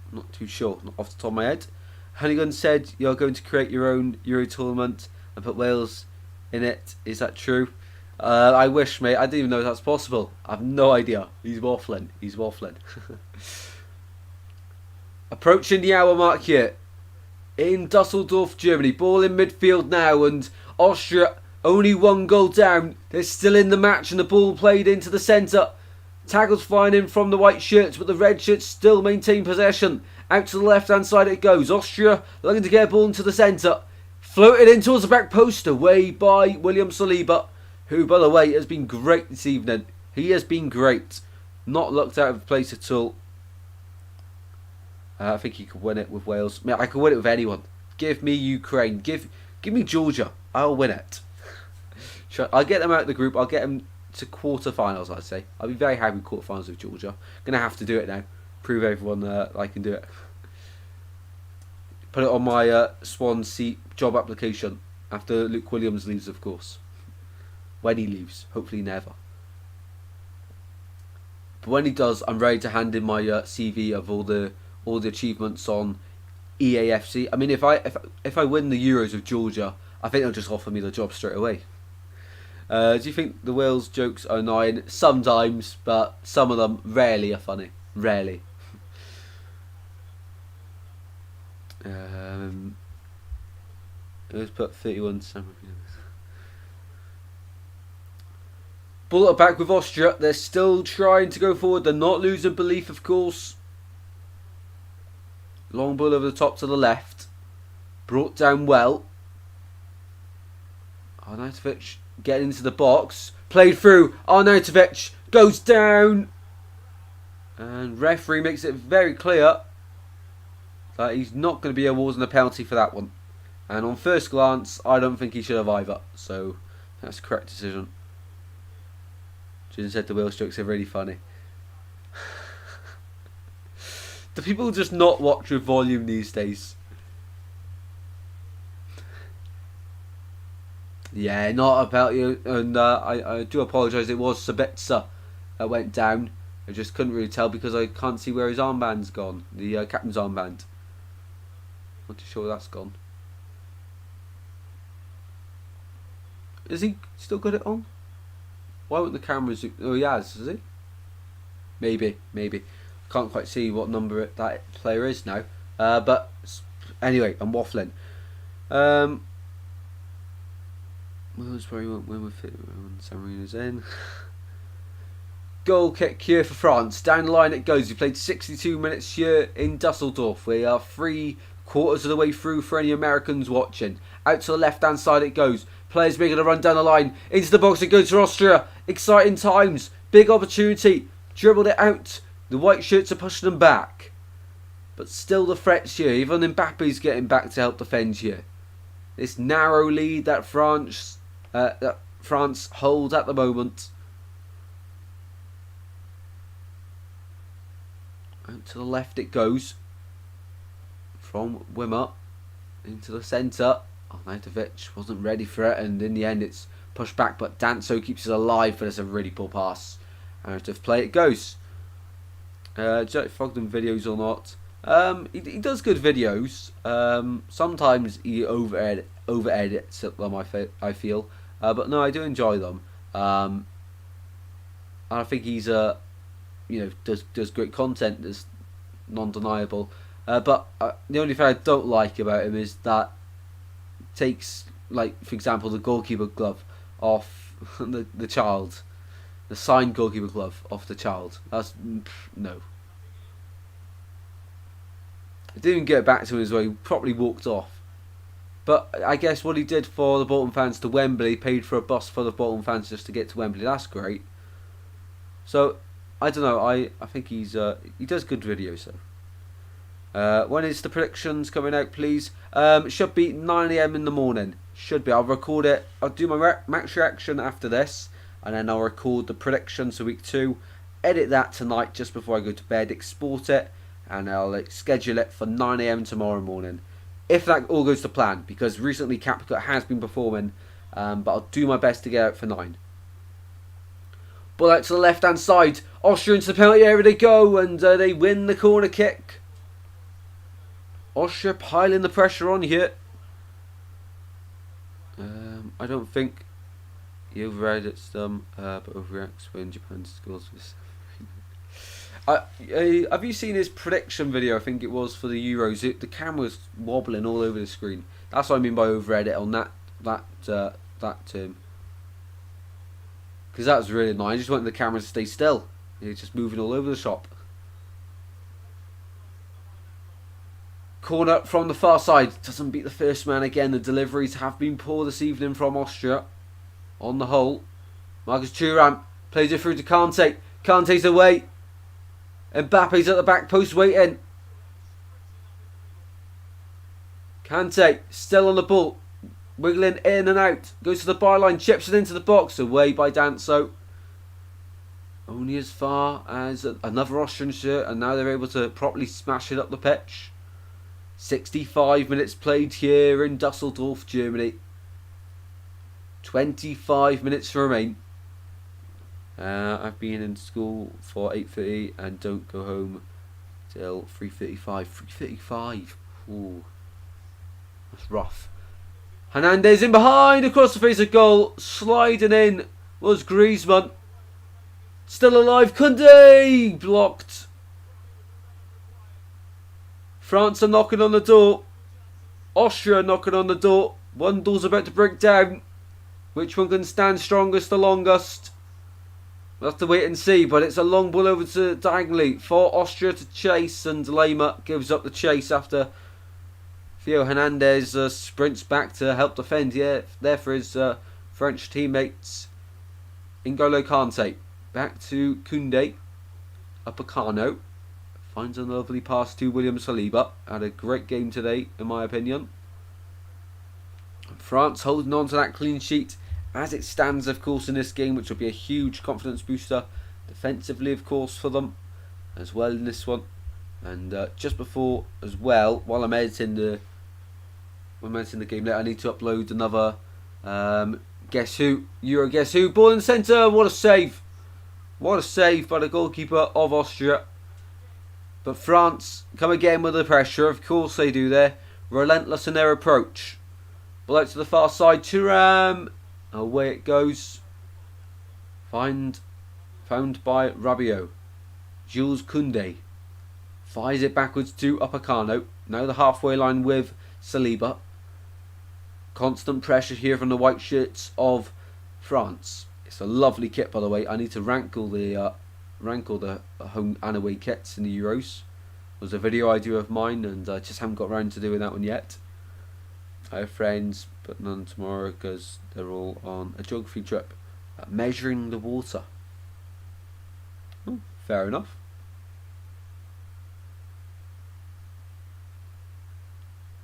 I'm not too sure, not off the top of my head. Hannigan said you're going to create your own Euro tournament and put Wales in it. Is that true? I wish, mate. I didn't even know that's possible. I have no idea. He's waffling. He's waffling. Approaching the hour mark here in Dusseldorf, Germany. Ball in midfield now, and Austria only 1 goal down. They're still in the match, and the ball played into the centre. Tackles flying in from the white shirts, but the red shirts still maintain possession. Out to the left-hand side it goes. Austria looking to get a ball into the centre. Floated in towards the back post, away by William Saliba, who, by the way, has been great this evening. He has been great. Not looked out of place at all. I think he could win it with Wales. I could win it with anyone. Give me Ukraine. Give me Georgia. I'll win it. I'll get them out of the group. I'll get them to quarterfinals, I'd say. I'll be very happy with quarterfinals with Georgia. Going to have to do it now. Prove everyone that I can do it. Put it on my Swansea job application. After Luke Williams leaves, of course. When he leaves. Hopefully never. But when he does, I'm ready to hand in my CV of all the achievements on EAFC. I mean, if I win the Euros with Georgia, I think they'll just offer me the job straight away. Do you think the Wales jokes are annoying? Sometimes, but some of them rarely are funny. Rarely. Let's put 31 December. Ball it back with Austria. They're still trying to go forward. They're not losing belief, of course. Long ball over the top to the left. Brought down well. Arnautovic getting into the box. Played through. Arnautovic goes down. And referee makes it very clear that he's not going to be awarding a penalty for that one. And on first glance, I don't think he should have either. So that's the correct decision. Jim said the Wales jokes are really funny. Do people just not watch with volume these days? Yeah, not about you. And I do apologise. It was Sabitzer that went down. I just couldn't really tell because I can't see where his armband's gone. The captain's armband. Not too sure where that's gone. Has he still got it on? Why won't the camera zoom? Oh, he has he? Maybe. Can't quite see what number that player is now. But anyway, I'm waffling. Where won't win with it when San Marino's in. Goal kick here for France. Down the line it goes. We played 62 minutes here in Dusseldorf. We are 3/4 of the way through for any Americans watching. Out to the left hand side it goes. Players making a run down the line. Into the box it goes for Austria. Exciting times. Big opportunity. Dribbled it out. The white shirts are pushing them back. But still the threats here. Even Mbappe's getting back to help defend here. This narrow lead that France holds at the moment. Out to the left it goes. From Wimmer. Into the centre. Arnautovic wasn't ready for it, and in the end it's pushed back, but Danso keeps it alive, but it's a really poor pass. Out of play it goes. Jack Fogden videos or not. He does good videos. Sometimes he over edits them, I feel. But no, I do enjoy them. And I think he's does great content that's non-deniable. But the only thing I don't like about him is that takes, like, for example, the goalkeeper glove off the child. The signed goalkeeper glove off the child. That's no. I didn't even get back to him as well. He probably walked off. But I guess what he did for the Bolton fans to Wembley, paid for a bus full of Bolton fans just to get to Wembley. That's great. So I don't know. I think he does good videos though. When is the predictions coming out, please? Should be 9 AM in the morning. Should be. I'll record it. I'll do my match reaction after this, and then I'll record the predictions for week 2. Edit that tonight just before I go to bed. Export it, and I'll schedule it for 9 AM tomorrow morning. If that all goes to plan, because recently Capricorn has been performing, but I'll do my best to get out for 9. Ball out to the left hand side. Austria into the penalty area they go, and they win the corner kick. Austria piling the pressure on here. I don't think he overedits them, but overreacts when Japan scores. Have you seen his prediction video? I think it was for the Euros. The camera's wobbling all over the screen. That's what I mean by overedit on that term. Because that was really annoying. I just wanted the camera to stay still. It's just moving all over the shop. Corner from the far side. Doesn't beat the first man again. The deliveries have been poor this evening from Austria. On the whole. Marcus Thuram plays it through to Kante. Kante's away. Mbappe's at the back post waiting. Kante still on the ball. Wiggling in and out. Goes to the byline. Chips it into the box. Away by Danso. Only as far as another Austrian shirt. And now they're able to properly smash it up the pitch. 65 minutes played here in Dusseldorf, Germany. 25 minutes to remain. I've been in school for 8:30 and don't go home till 3:35. 3:35. Ooh, that's rough. Hernandez in behind, across the face of goal, sliding in was Griezmann. Still alive, Koundé blocked. France are knocking on the door. Austria knocking on the door. One door's about to break down. Which one can stand strongest the longest? We'll have to wait and see, but it's a long ball over to diagonally for Austria to chase, and Lema gives up the chase after Theo Hernandez sprints back to help defend. Yeah, there for his French teammates. N'Golo Kante back to Koundé. Upamecano finds a lovely pass to William Saliba. Had a great game today, in my opinion. France holding on to that clean sheet as it stands, of course, in this game, which will be a huge confidence booster defensively, of course, for them as well in this one. And just before, as well, while I'm editing the game later, I need to upload another Guess Who, Euro Guess Who. Ball in the centre. What a save! What a save by the goalkeeper of Austria. But France come again with the pressure. Of course they do there. Relentless in their approach. Ball out to the far side. Thuram. Away it goes. Found by Rabiot. Jules Koundé fires it backwards to Upamecano. Now the halfway line with Saliba. Constant pressure here from the white shirts of France. It's a lovely kit, by the way. I need to rank all the home and away kits in the Euros. There's a video I do of mine, and I just haven't got around to doing that one yet. I have friends, but none tomorrow because they're all on a geography trip. Measuring the water. Fair enough.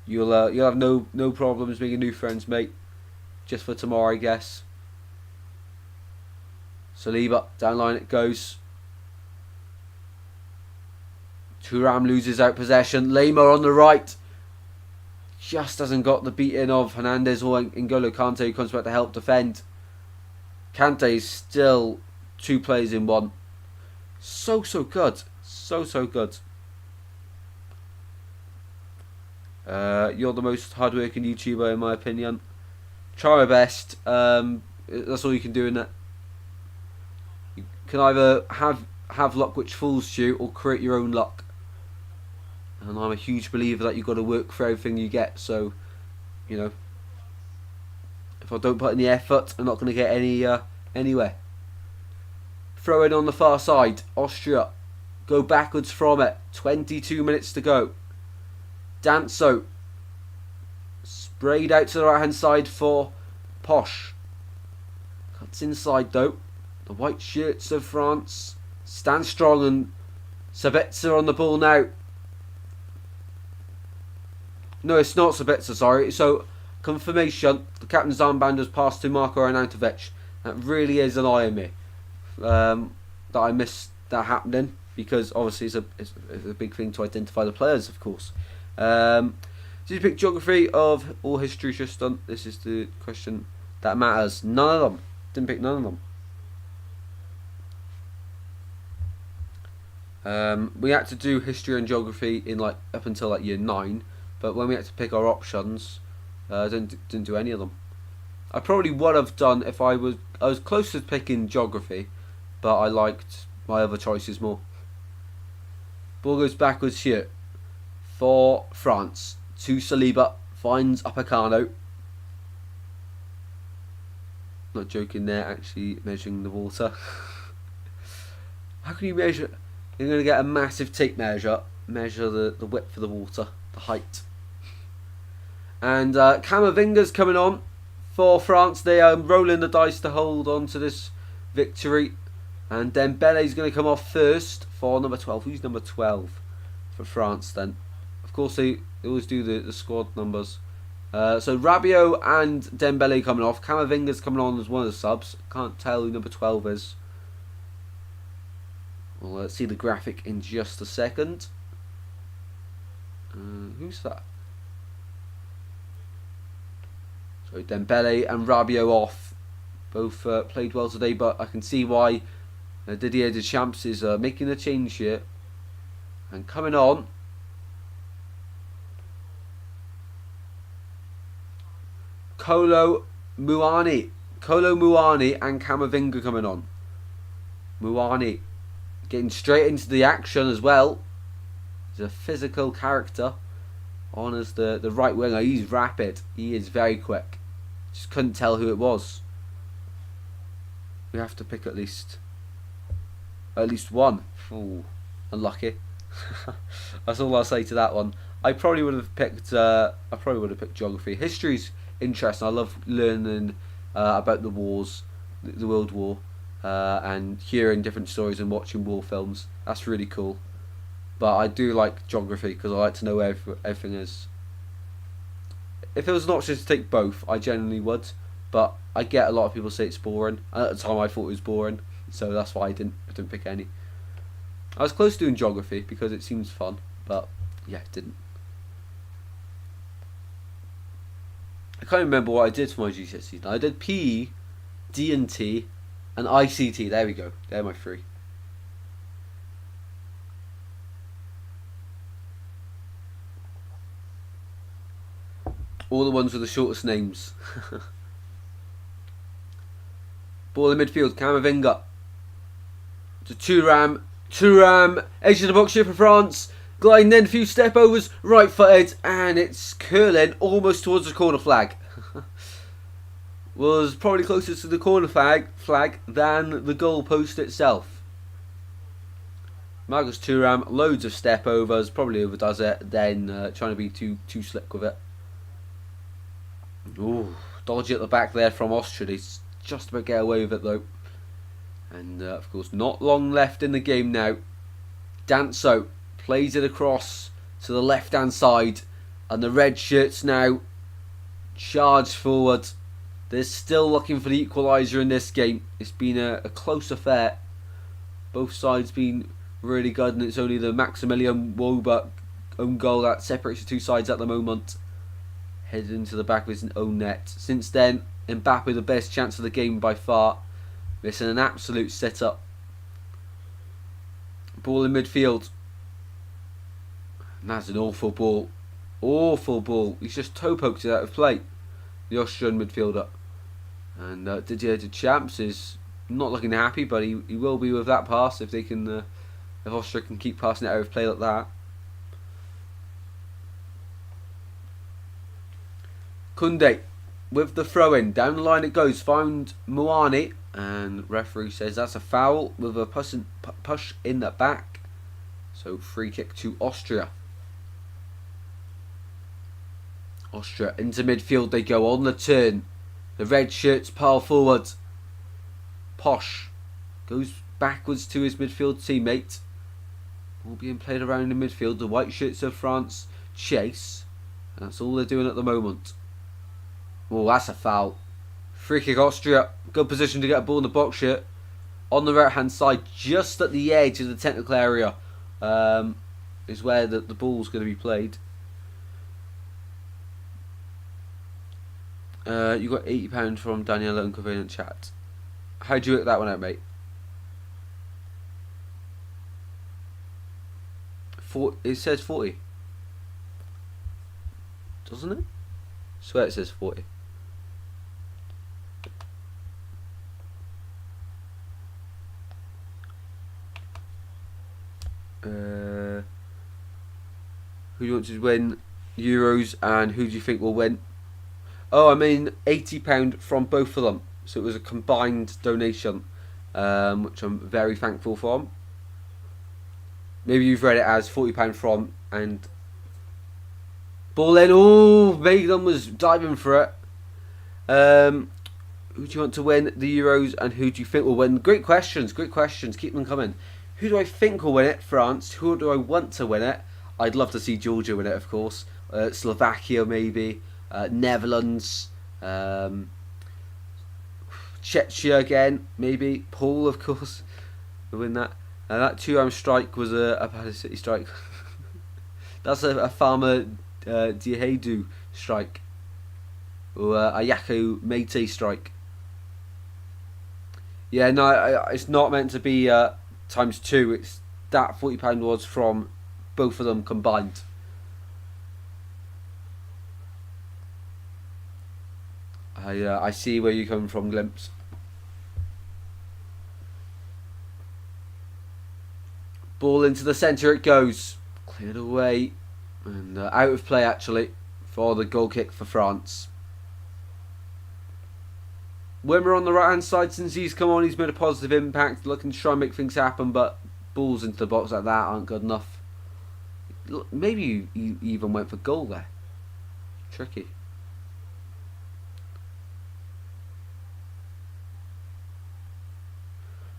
You'll have no problems making new friends, mate. Just for tomorrow, I guess. Saliba, down line it goes. Thuram loses out possession. Lema on the right. just hasn't got the beating of Hernandez or N'Golo Kante, who comes back to help defend. Kante is still 2 players in 1. So good. So good. You're the most hardworking YouTuber in my opinion. Try my best. That's all you can do in it. You can either have luck which falls to you, or create your own luck. And I'm a huge believer that you've got to work for everything you get. So, you know, if I don't put in the effort, I'm not going to get anywhere. Throw in on the far side. Austria go backwards from it. 22 minutes to go. Danso sprayed out to the right hand side for Posh. Cuts inside though. The white shirts of France stand strong, and Sabitzer on the ball now. No, it's not Sabitzer, sorry. So, confirmation, the captain's armband was passed to Marko Arnautovic. That really is annoying me. That I missed that happening, because obviously it's a big thing to identify the players, of course. Did you pick geography of all history just done? This is the question that matters. None of them. Didn't pick none of them. We had to do history and geography in up until year 9, but when we had to pick our options, didn't do any of them. I probably would have done if I was close to picking geography, but I liked my other choices more. Ball goes backwards here for France. To Saliba, finds Upamecano. Not joking there, actually measuring the water. How can you measure? You're going to get a massive tape measure, measure the width of the water, the height. And Camavinga's coming on for France. They are rolling the dice to hold on to this victory. And Dembele's going to come off first for number 12. Who's number 12 for France then? Of course, they always do the squad numbers. So Rabiot and Dembele coming off. Camavinga's coming on as one of the subs. Can't tell who number 12 is. We'll see the graphic in just a second. Who's that? So Dembele and Rabiot off. Both played well today, but I can see why Didier Deschamps is making a change here. And coming on, Kolo Muani and Camavinga coming on. Muani getting straight into the action as well. He's a physical character. On as the right winger. He's rapid. He is very quick. Just couldn't tell who it was. We have to pick at least one. Ooh, unlucky. That's all I'll say to that one. I probably would have picked geography. History's interesting. I love learning about the wars, the World War, and hearing different stories and watching war films. That's really cool. But I do like geography because I like to know where everything is. If it was an option to take both, I generally would. But I get a lot of people say it's boring. And at the time I thought it was boring, so that's why I didn't pick any. I was close to doing geography because it seems fun, but yeah, it didn't. I can't remember what I did for my GCSEs. I did PE, D&T, and ICT. There we go. They're my 3. All the ones with the shortest names. Ball in midfield. Camavinga to Thuram. Edge of the box here for France. Gliding in, a few step overs, right footed, and it's curling almost towards the corner flag. Was probably closer to the corner flag than the goal post itself. Marcus Thuram, loads of step overs, probably overdoes it, then trying to be too slick with it. Ooh, dodgy at the back there from Austria. He's just about to get away with it though. And of course, not long left in the game now. Danso plays it across to the left hand side, and the red shirts now charge forward. They're still looking for the equaliser in this game. It's been a close affair. Both sides been really good, and it's only the Maximilian Woba own goal that separates the two sides at the moment. headed into the back of his own net. Since then, Mbappe the best chance of the game by far, missing an absolute setup. Ball in midfield. And that's an awful ball. Awful ball. He's just toe poked it out of play. The Austrian midfielder. And Didier Deschamps is not looking happy, but he will be with that pass if they can, if Austria can keep passing it out of play like that. Koundé with the throw in, down the line it goes, found Moani, and referee says that's a foul with a push in the back. So free kick to Austria. Austria into midfield they go on the turn. The red shirts pile forward. Posh goes backwards to his midfield teammate. All being played around in midfield. The white shirts of France chase. That's all they're doing at the moment. Oh, that's a foul. Free kick Austria. Good position to get a ball in the box here. On the right hand side, just at the edge of the technical area, is where the ball's going to be played. You got £80 from Daniela and Covenant chat. How'd you work that one out, mate? It says 40, doesn't it? I swear it says 40. Who do you want to win Euros and who do you think will win? Oh, I mean £80 from both of them. So it was a combined donation, which I'm very thankful for. Maybe you've read it as £40 from and ball in. Oh, Megan was diving for it. Who do you want to win the Euros and who do you think will win? Great questions, great questions. Keep them coming. Who do I think will win it? France. Who do I want to win it? I'd love to see Georgia win it, of course. Slovakia, maybe. Netherlands. Czechia again, maybe. Paul, of course, will win that. That 2-arm strike was a Palace City strike. That's a Farmer Diehedu strike. Or Ayako Meite strike. Yeah, no, it's not meant to be times 2. It's that £40 was from both of them combined. I see where you come from, Glimpse. Ball into the centre it goes. Cleared away. And out of play actually for the goal kick for France. Wimmer on the right hand side, since he's come on, he's made a positive impact, looking to try and make things happen, but balls into the box like that aren't good enough. Maybe you even went for goal there. Tricky.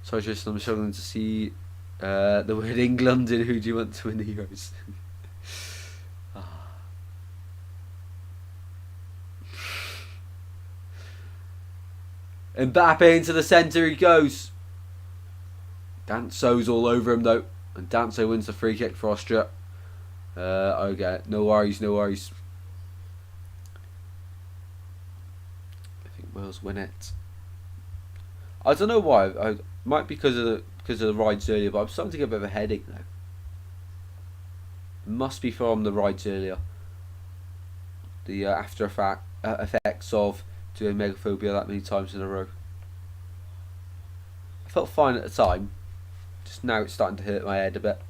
Sorry, Tristan, I'm struggling to see the word England in who do you want to win the Euros. Mbappe into the centre he goes. Danso's all over him though, and Danso wins the free kick for Austria. Okay, no worries, no worries. I think Wales win it. I don't know why. I might be because of the rides earlier, but I'm starting to get a bit of a headache now. It must be from the rides earlier. The after effects of doing Megaphobia that many times in a row. I felt fine at the time. Just now it's starting to hurt my head a bit.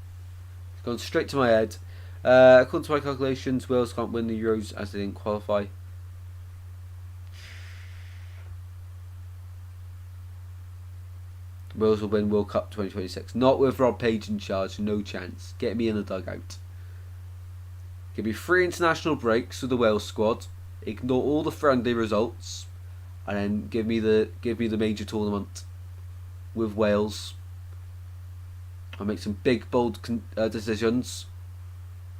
It's gone straight to my head. According to my calculations, Wales can't win the Euros as they didn't qualify. Wales will win World Cup 2026. Not with Rob Page in charge, no chance. Get me in the dugout. Give me 3 international breaks with the Wales squad. Ignore all the friendly results, and then give me the major tournament with Wales. I'll make some big bold decisions,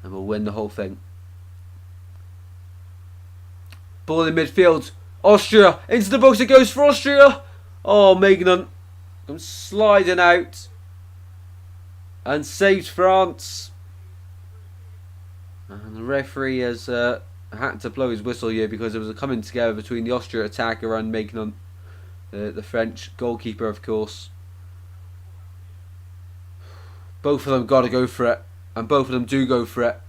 and we'll win the whole thing. Ball in midfield. Austria into the box. It goes for Austria. Oh, Magnan comes sliding out and saves France. And the referee has had to blow his whistle here because there was a coming together between the Austria attacker and Maignan, the French goalkeeper, of course. Both of them got to go for it, and both of them do go for it.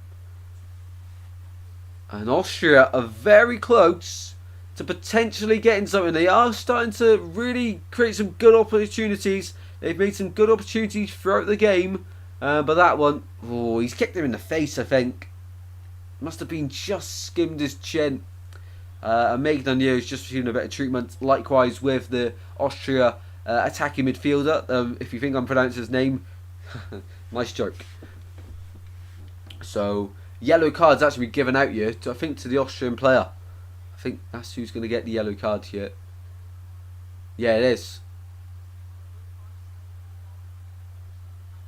And Austria are very close to potentially getting something. They are starting to really create some good opportunities. They've made some good opportunities throughout the game. But that one, oh, he's kicked him in the face, I think. Must have been just skimmed his chin. And Maignan here is just receiving a bit of treatment. Likewise with the Austria attacking midfielder. If you think I'm pronouncing his name, nice joke. So, yellow cards actually given out here, I think, to the Austrian player. I think that's who's going to get the yellow card here. Yeah, it is.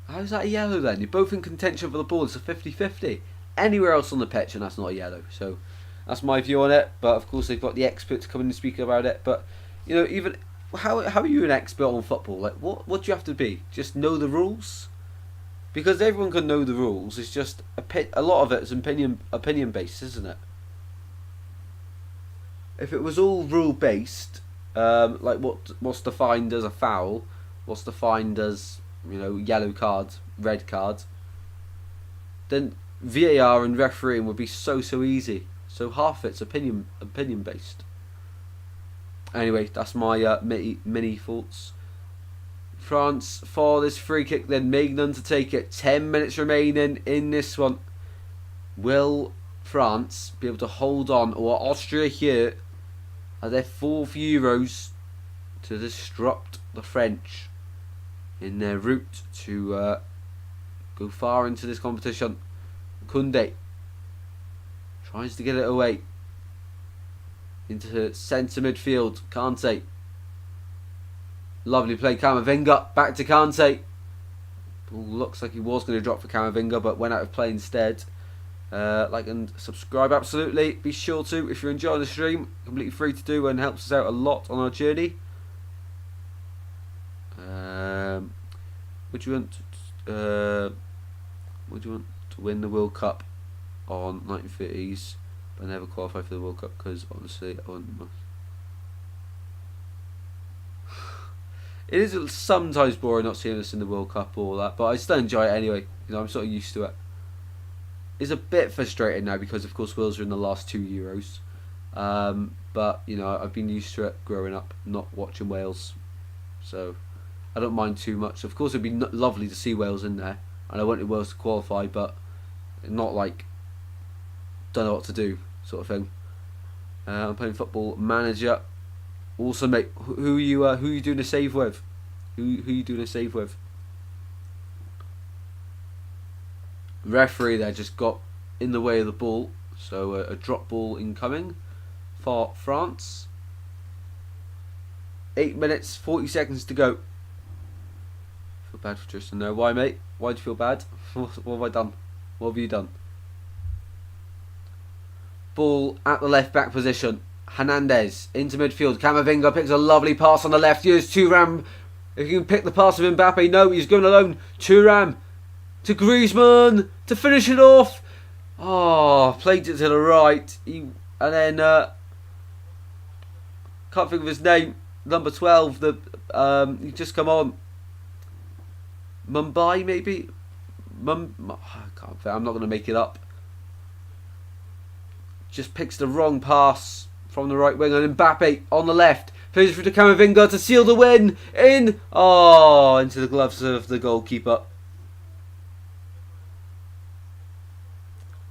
How's that a yellow then? You're both in contention for the ball. It's a 50-50. Anywhere else on the pitch and that's not a yellow. So that's my view on it. But of course they've got the experts coming and speaking about it. But you know, even how are you an expert on football? Like what do you have to be? Just know the rules? Because everyone can know the rules. It's just a lot of it is opinion based, isn't it? If it was all rule based, like what's defined as a foul, what's defined as, you know, yellow card, red card, then VAR and refereeing would be so easy. So half it's opinion based. Anyway, that's my mini thoughts. France for this free kick, then Maignan to take it. 10 minutes remaining in this one. Will France be able to hold on, or Austria here at their 4th Euros to disrupt the French in their route to go far into this competition? Koundé tries to get it away into centre midfield. Kante. Lovely play, Camavinga. Back to Kante. Ball looks like he was going to drop for Camavinga, but went out of play instead. Like and subscribe, absolutely. Be sure to, if you're enjoying the stream, completely free to do and helps us out a lot on our journey. Would you want to win the World Cup on 1930s but never qualify for the World Cup? Because honestly, I wouldn't. It is sometimes boring not seeing us in the World Cup or all that, but I still enjoy it anyway. You know, I'm sort of used to it. It's a bit frustrating now because, of course, Wales are in the last 2 Euros. But, you know, I've been used to it growing up, not watching Wales. So, I don't mind too much. Of course, it'd be lovely to see Wales in there. And I wanted Wales to qualify, but not like, don't know what to do sort of thing. I'm playing Football Manager. Also, mate, who are you doing a save with? Who you doing a save with? Referee there just got in the way of the ball, so a drop ball incoming for France. 8 minutes 40 seconds to go. Feel bad for Tristan there. Why, mate? Why do you feel bad? What have I done? What have you done? Ball at the left back position. Hernandez into midfield. Camavinga picks a lovely pass on the left. Here's Thuram. If you can pick the pass of Mbappe, no, he's going alone. Thuram to Griezmann to finish it off. Oh, played it to the right. And then can't think of his name. Number 12. He just come on. Mumbai maybe. I can't. I'm not going to make it up. Just picks the wrong pass from the right wing, and Mbappe on the left plays through to Camavinga to seal the win. Into the gloves of the goalkeeper.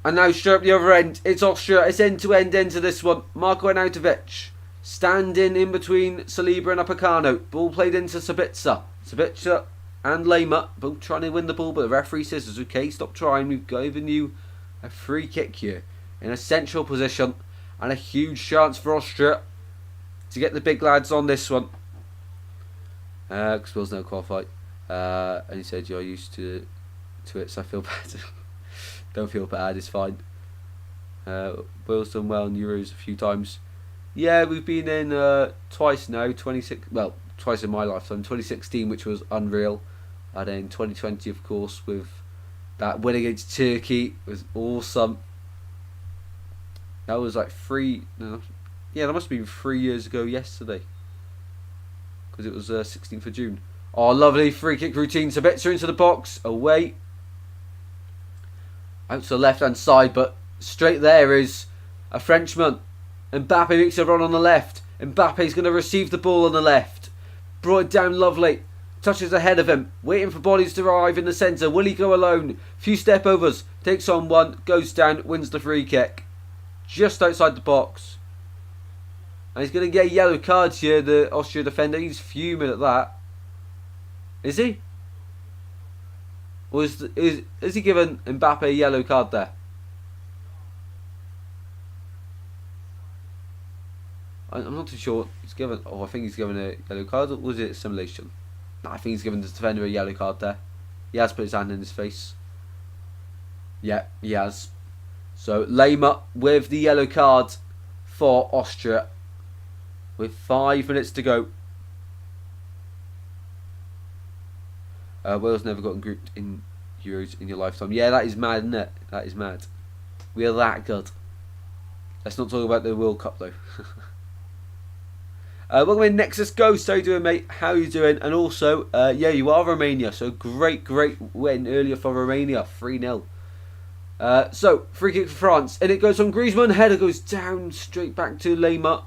And now straight up the other end, it's Austria. It's end-to-end into this one. Marko Arnautovic standing in between Saliba and Upamecano. Ball played into Sabitzer. Sabitzer and Lema both trying to win the ball, but the referee says it's okay, stop trying. We've given you a free kick here in a central position, and a huge chance for Austria to get the big lads on this one. Because Will's no qualified. And he said you're used to it, so I feel bad. Don't feel bad, it's fine. Will's done well in Euros a few times. Yeah, we've been in twice now. Twice in my lifetime. 2016, which was unreal. And then 2020, of course, with that win against Turkey. It was awesome. That was like yeah, that must have been 3 years ago yesterday. Because it was 16th of June. Oh, lovely free kick routine. Sabitzer into the box. Away. Out to the left hand side, but straight there is a Frenchman. Mbappe makes a run on the left. Mbappe's going to receive the ball on the left. Brought it down lovely. Touches ahead of him. Waiting for bodies to arrive in the centre. Will he go alone? Few step overs. Takes on one. Goes down. Wins the free kick. Just outside the box. And he's going to get a yellow card here, the Austria defender. He's fuming at that. Is he? Or is he given Mbappe a yellow card there? I'm not too sure. He's given. Oh, I think he's given a yellow card. Or was it a simulation? No, I think he's given the defender a yellow card there. He has put his hand in his face. Yeah, he has. So Lema with the yellow card for Austria. With 5 minutes to go. Wales never gotten grouped in Euros in your lifetime. Yeah, that is mad, isn't it? That is mad. We are that good. Let's not talk about the World Cup though. Welcome in Nexus Ghost. How you doing, mate? How you doing? And also, yeah, you are Romania. So great win earlier for Romania, 3-0. So free kick for France, and it goes on Griezmann. Header goes down straight back to Lema.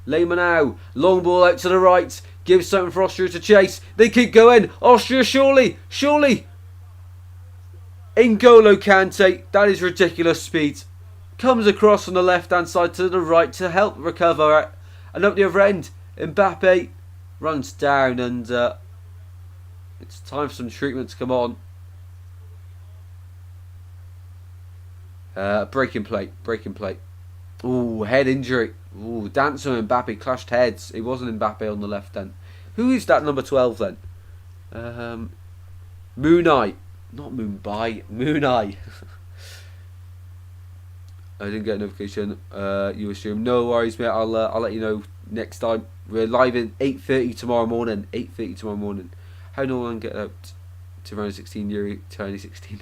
Lema now, long ball out to the right, gives something for Austria to chase. They keep going. Austria, surely. N'Golo Kante, that is ridiculous speed. Comes across on the left hand side to the right to help recover. And up the other end, Mbappe runs down, and it's time for some treatment to come on. Breaking plate. Ooh, head injury. Ooh, Dancer and Mbappe clashed heads. It wasn't Mbappe on the left then. Who is that number 12 then? Moonai. Not Mumbai. Moonai. I didn't get a notification. You assume. No worries, mate. I'll let you know next time. We're live at 8:30 tomorrow morning. 8:30 tomorrow morning. How do I get out to round 16 Euro 2016?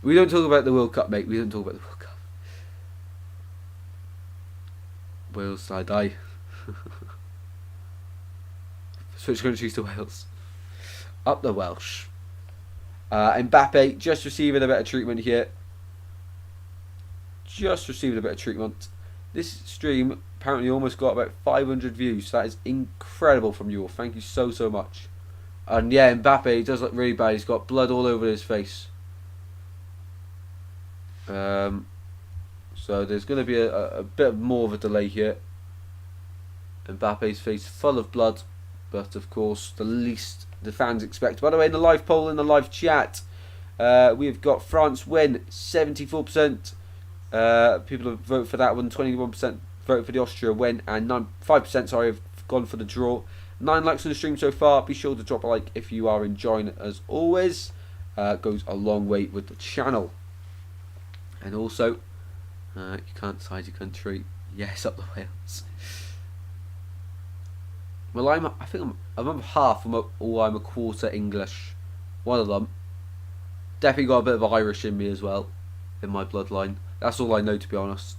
We don't talk about the World Cup, mate. We don't talk about the World Cup. Wales, I die. Switch countries to Wales. Up the Welsh. Mbappe just receiving a bit of treatment here. This stream apparently almost got about 500 views. So that is incredible from you all. Thank you so much. And yeah, Mbappe does look really bad. He's got blood all over his face. So there's going to be a bit more of a delay here. Mbappe's face full of blood, but of course the least the fans expect. By the way, in the live poll, in the live chat, we've got France win, 74%. People have voted for that one, 21% voted for the Austria win, and 5% have gone for the draw. 9 likes on the stream so far. Be sure to drop a like if you are enjoying it as always. Goes a long way with the channel. And also, you can't decide your country. Yes, up the Wales. Well, I'm half, or I'm a quarter English. One of them. Definitely got a bit of Irish in me as well, in my bloodline. That's all I know, to be honest.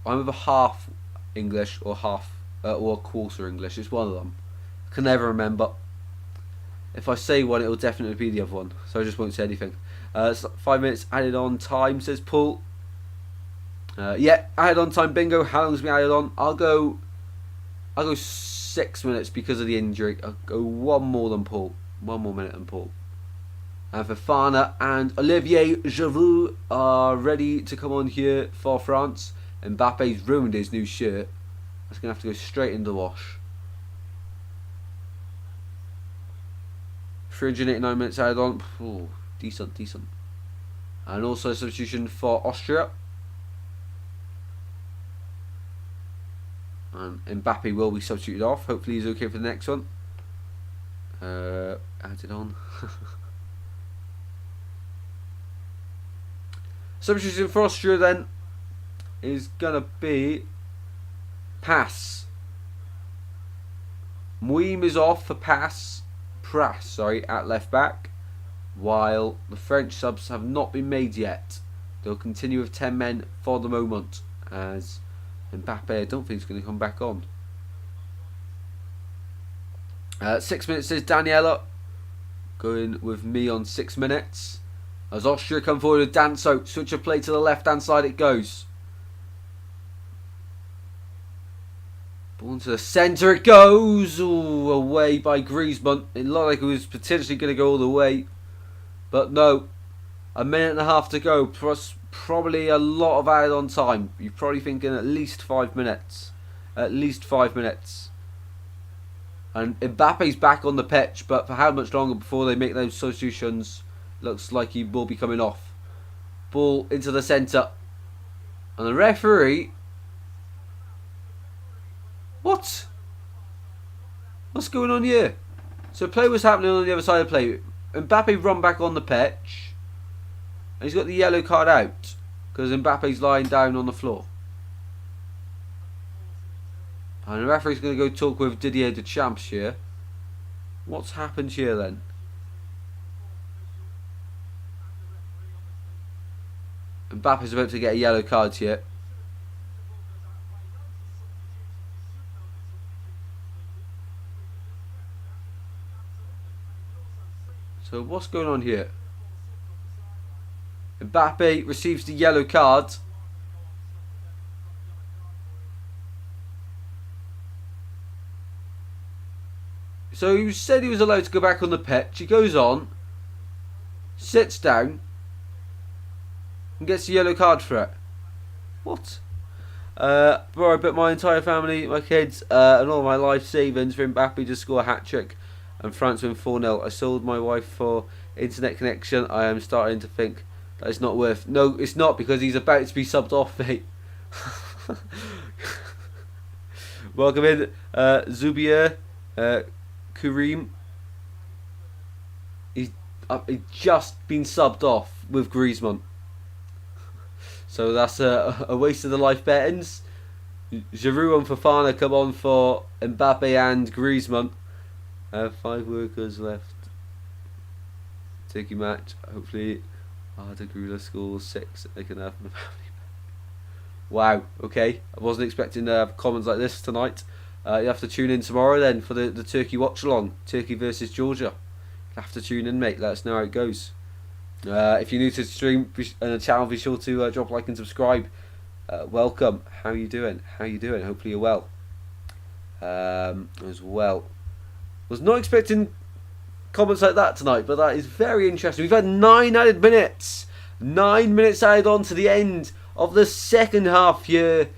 I'm either half English or or a quarter English. It's one of them. I can never remember. If I say one, it will definitely be the other one. So I just won't say anything. 5 minutes added on time, says Paul. Yeah, added on time bingo. How long's been added on? I'll go 6 minutes because of the injury. I'll go one more minute than Paul. And Fofana and Olivier Giroud are ready to come on here for France. Mbappe's ruined his new shirt. That's going to have to go straight in the wash. 389 minutes added on. Ooh, decent. And also a substitution for Austria. And Mbappe will be substituted off. Hopefully he's okay for the next one. Added on. Substitution for Austria then is gonna be Pass. Muim is off for Prass, sorry, at left back. while the French subs have not been made yet. They'll continue with 10 men for the moment, as Mbappe I don't think is going to come back on. 6 minutes is Daniela, going with me on 6 minutes. As Austria come forward with Danso, switch of play to the left hand side it goes. Ball into the centre it goes. Ooh, away by Griezmann. It looked like it was potentially going to go all the way, but no. A minute and a half to go, plus probably a lot of added on time. You're probably thinking at least 5 minutes. At least 5 minutes. And Mbappe's back on the pitch, but for how much longer before they make those substitutions? Looks like he will be coming off. Ball into the centre. And the referee... What? What's going on here? So play was happening on the other side of play. Mbappe run back on the pitch. And he's got the yellow card out. Because Mbappe's lying down on the floor. And the referee's going to go talk with Didier Deschamps here. What's happened here then? Mbappe's about to get a yellow card here. So what's going on here? Mbappe receives the yellow card. So he said he was allowed to go back on the pitch. He goes on, sits down, and gets a yellow card for it. What? Bro, I bet my entire family, my kids, and all my life savings for Mbappe to score a hat-trick and France win 4-0. I sold my wife for internet connection. I am starting to think that it's not worth... No, it's not, because he's about to be subbed off, mate. Welcome in, Zubier, Kareem. He's just been subbed off with Griezmann. So that's a waste of the life bettings. Giroud and Fofana come on for Mbappe and Griezmann. 5 workers left. Turkey match. Hopefully Arda Güler scores 6. They can have the family. Wow, okay. I wasn't expecting to have comments like this tonight. You have to tune in tomorrow then for the Turkey Watchalong. Turkey versus Georgia. You have to tune in, mate. Let us know how it goes. If you're new to the stream and the channel, be sure to drop a like and subscribe. Welcome. How you doing? How you doing? Hopefully you're well. As well. Was not expecting comments like that tonight, but that is very interesting. We've had 9 added minutes. 9 minutes added on to the end of the second half here.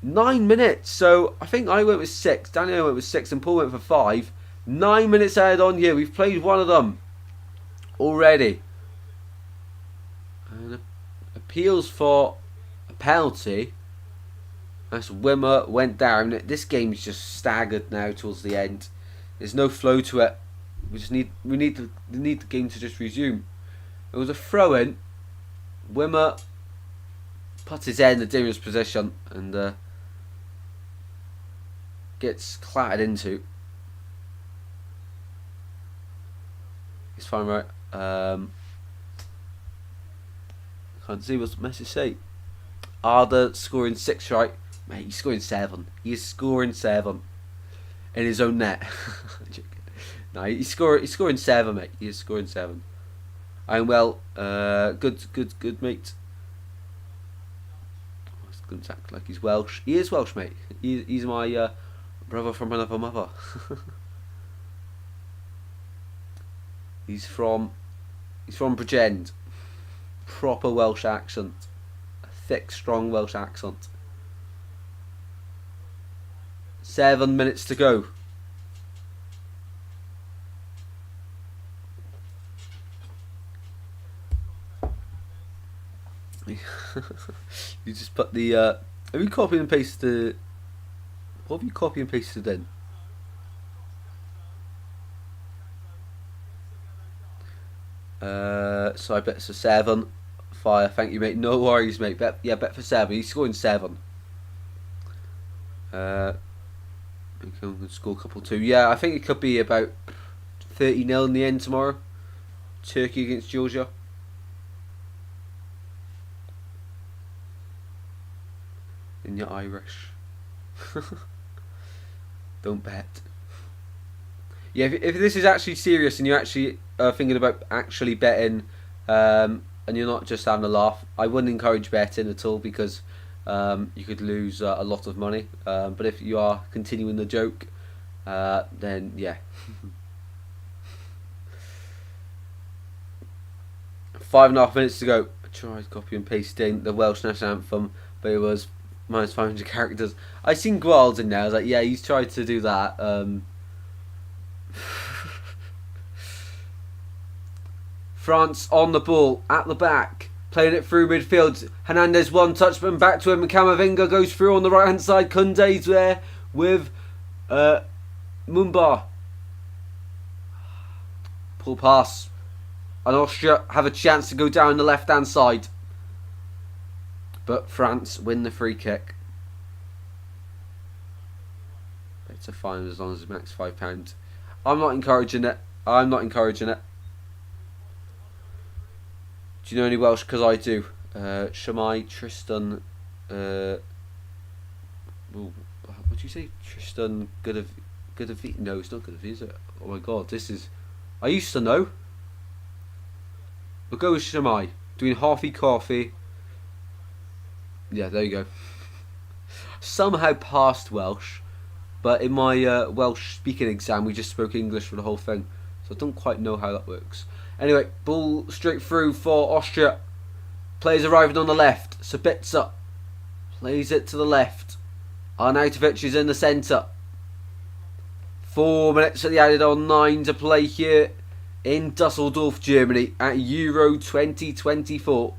9 minutes. So I think I went with 6. Daniel went with 6 and Paul went for 5. 9 minutes added on here. We've played one of them already. And appeals for a penalty. As Wimmer went down. This game's just staggered now towards the end. There's no flow to it. We need the game to just resume. It was a throw in. Wimmer puts his head in the dangerous position and gets clattered into. It's fine, right? Can't see what's the message say. Arda scoring 6, right? Mate, he's scoring 7. He is scoring 7 in his own net. No, he's scoring 7, mate. He is scoring 7. I'm well. Good, mate. Oh, he's going to act like he's Welsh. He is Welsh, mate. He's my brother from another mother. He's from Bridgend. Proper Welsh accent. A thick, strong Welsh accent. 7 minutes to go. You just put the have you copied and pasted what have you copied and pasted in? So I bet it's a 7. Fire, thank you, mate. No worries, mate. Bet for 7. He's scoring 7. We can score a couple too. Yeah, I think it could be about 30-0 in the end tomorrow. Turkey against Georgia. And you're Irish. Don't bet. Yeah, if this is actually serious and you're actually thinking about actually betting, and you're not just having a laugh, I wouldn't encourage betting at all because you could lose a lot of money. But if you are continuing the joke, then yeah. 5.5 minutes to go. I tried copy and pasting the Welsh national anthem, but it was minus 500 characters. I seen Gwalds in there. I was like, yeah, he's tried to do that. France on the ball at the back, playing it through midfield. Hernandez one touch, but back to him. And Camavinga goes through on the right hand side. Koundé's there with Mumba. Pull pass. And Austria have a chance to go down the left hand side. But France win the free kick. It's a fine as long as it makes £5. I'm not encouraging it. I'm not encouraging it. Do you know any Welsh? Because I do. Shemai, Tristan. What do you say? Tristan Goodavi? No, it's not Goodavi, is it? Oh my god, this is. I used to know. We'll go with Shemai. Doing halfy coffee. Yeah, there you go. Somehow passed Welsh, but in my Welsh speaking exam, we just spoke English for the whole thing, so I don't quite know how that works. Anyway, ball straight through for Austria. Players arriving on the left. Sabitzer plays it to the left. Arnautovic is in the centre. 4 minutes at the added on, 9 to play here in Dusseldorf, Germany at Euro 2024.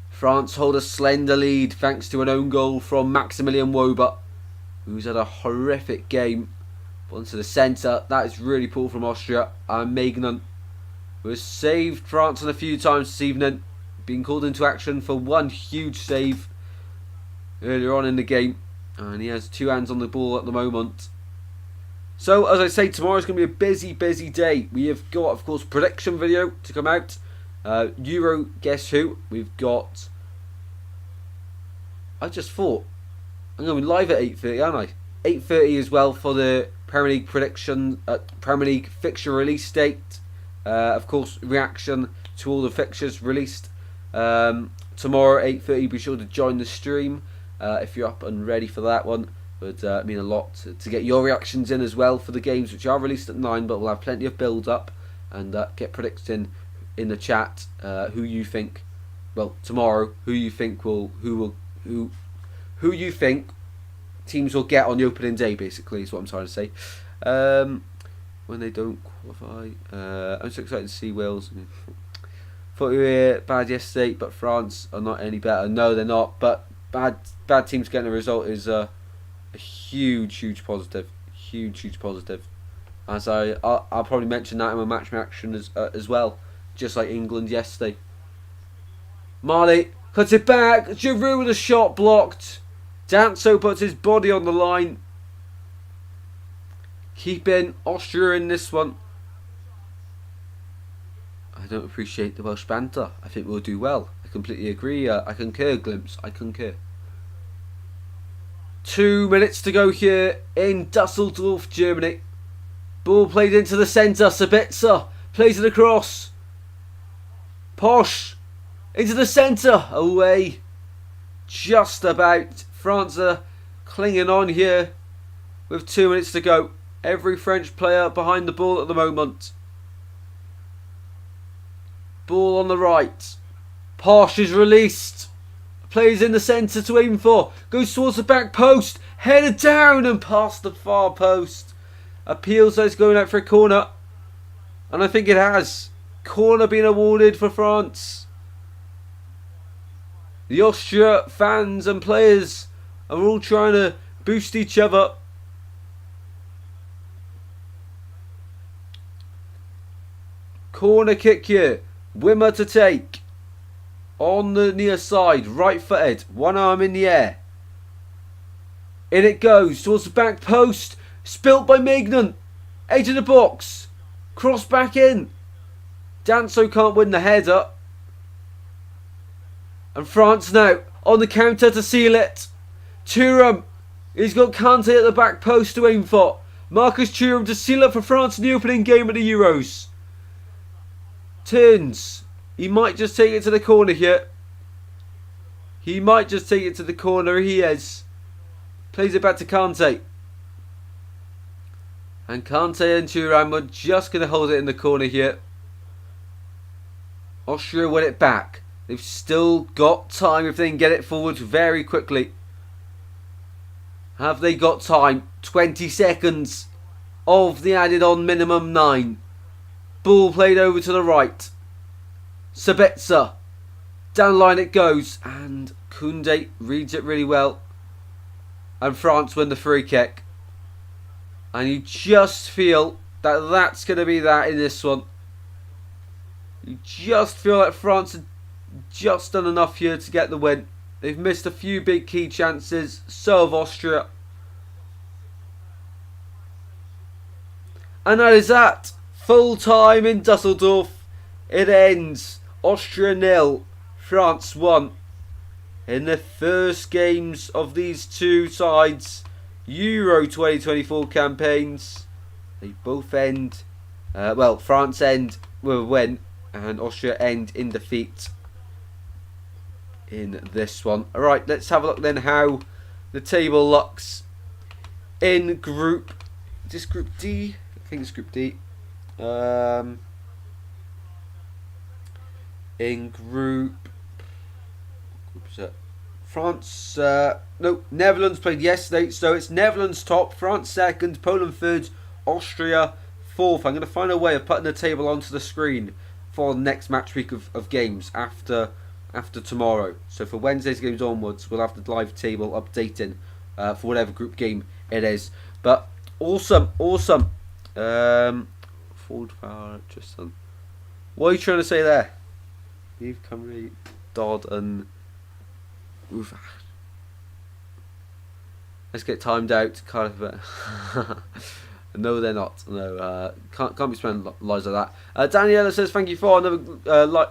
France hold a slender lead thanks to an own goal from Maximilian Wober, who's had a horrific game. Onto the centre, that is really poor from Austria. And Maignan, who has saved France a few times this evening, being called into action for one huge save earlier on in the game. And he has 2 hands on the ball at the moment. So, as I say, tomorrow's going to be a busy, busy day. We have got, of course, prediction video to come out. Euro Guess Who. We've got... I just thought, I'm going to be live at 8:30, aren't I? 8:30 as well for the Premier League prediction, Premier League fixture release date. Of course, reaction to all the fixtures released. Tomorrow, 8:30, be sure to join the stream if you're up and ready for that one. It would mean a lot to get your reactions in as well for the games which are released at 9, but we'll have plenty of build up and get predicting in the chat who you think, well, tomorrow, who you think who you think teams will get on the opening day, basically, is what I'm trying to say. When they don't qualify, I'm so excited to see Wales. Thought we were bad yesterday, but France are not any better. No, they're not. But bad teams getting a result is a huge positive. Huge positive. As I'll probably mention that in my match reaction as well, just like England yesterday. Marley cuts it back. Giroud with a shot blocked. Danso puts his body on the line. Keeping Austria in this one. I don't appreciate the Welsh banter. I think we'll do well. I completely agree. I concur, Glimpse. I concur. 2 minutes to go here in Dusseldorf, Germany. Ball played into the centre. Sabitzer plays it across. Posh into the centre. Away. Just about. France are clinging on here with 2 minutes to go. Every French player behind the ball at the moment. Ball on the right. Posh is released. Plays in the centre to aim for. Goes towards the back post. Headed down and past the far post. Appeals that it's going out for a corner. And I think it has. Corner being awarded for France. The Austria fans and players are all trying to boost each other. Corner kick here. Wimmer to take. On the near side. Right footed. One arm in the air. In it goes. Towards the back post. Spilt by Maignan. Edge of the box. Cross back in. Danso can't win the header. And France now on the counter to seal it. Thuram. He's got Kante at the back post to aim for. Marcus Thuram to seal it for France in the opening game of the Euros. Turns. He might just take it to the corner here. He might just take it to the corner. He is. Plays it back to Kante. And Kante and Thuram are just going to hold it in the corner here. Austria win it back. They've still got time if they can get it forward very quickly. Have they got time? 20 seconds of the added on minimum 9. Ball played over to the right. Sabitzer. Down the line it goes. And Koundé reads it really well. And France win the free kick. And you just feel that that's going to be that in this one. You just feel like France have just done enough here to get the win. They've missed a few big key chances. So have Austria. And that is that. Full time in Dusseldorf. It ends. Austria 0. France 1. In the first games of these two sides. Euro 2024 campaigns. They both end. Well, France end with a win. And Austria end in defeat. In this one. Alright, let's have a look then how the table looks. In group. Is this group D? I think it's group D. In group is it? France, no, Netherlands played yesterday, so it's Netherlands top, France second, Poland third, Austria fourth. I'm going to find a way of putting the table onto the screen for the next match week of games after tomorrow. So for Wednesday's games onwards, we'll have the live table updating for whatever group game it is. But awesome. Forward power, Tristan. What are you trying to say there? Leave Cymru, Dodd and Oof. Let's get timed out. No, they're not. No, can't be spending lives like that. Daniela says thank you for another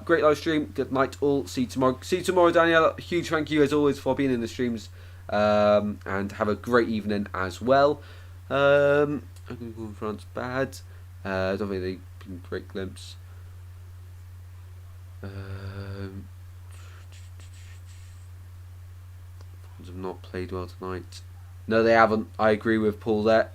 great live stream. Good night all. See you tomorrow. See you tomorrow, Daniela. Huge thank you as always for being in the streams. And have a great evening as well. I'm going to go in France bad. I don't think they've been great glimpse. Have not played well tonight. No, they haven't. I agree with Paul there.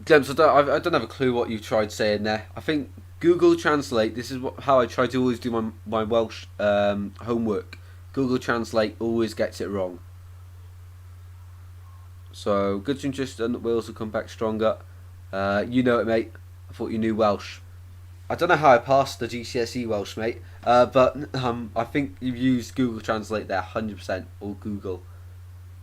Glimpse, I don't have a clue what you tried saying there. I think Google Translate. This is how I try to always do my Welsh homework. Google Translate always gets it wrong. So good to Tristan. Wales will come back stronger. You know it, mate. I thought you knew Welsh. I don't know how I passed the GCSE Welsh, mate. But I think you've used Google Translate there 100%, or Google.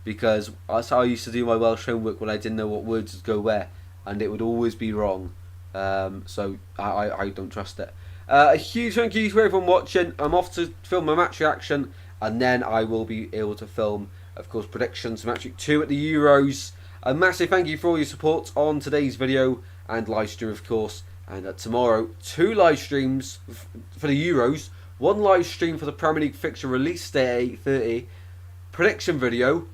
Because that's how I used to do my Welsh homework when I didn't know what words would go where. And it would always be wrong. So I don't trust it. A huge thank you to everyone watching. I'm off to film my match reaction. And then I will be able to film, of course, predictions for match week 2 at the Euros. A massive thank you for all your support on today's video and live stream, of course. And tomorrow, 2 live streams for the Euros. 1 live stream for the Premier League fixture release day at 8:30. Prediction video.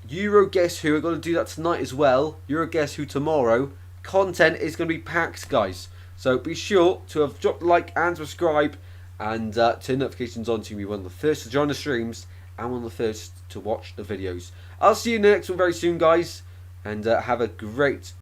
Euro Guess Who. We're going to do that tonight as well. Euro Guess Who tomorrow. Content is going to be packed, guys. So be sure to have dropped a like and subscribe. And turn notifications on to be one of the first to join the streams. And one of the first to watch the videos. I'll see you in the next one very soon, guys. And have a great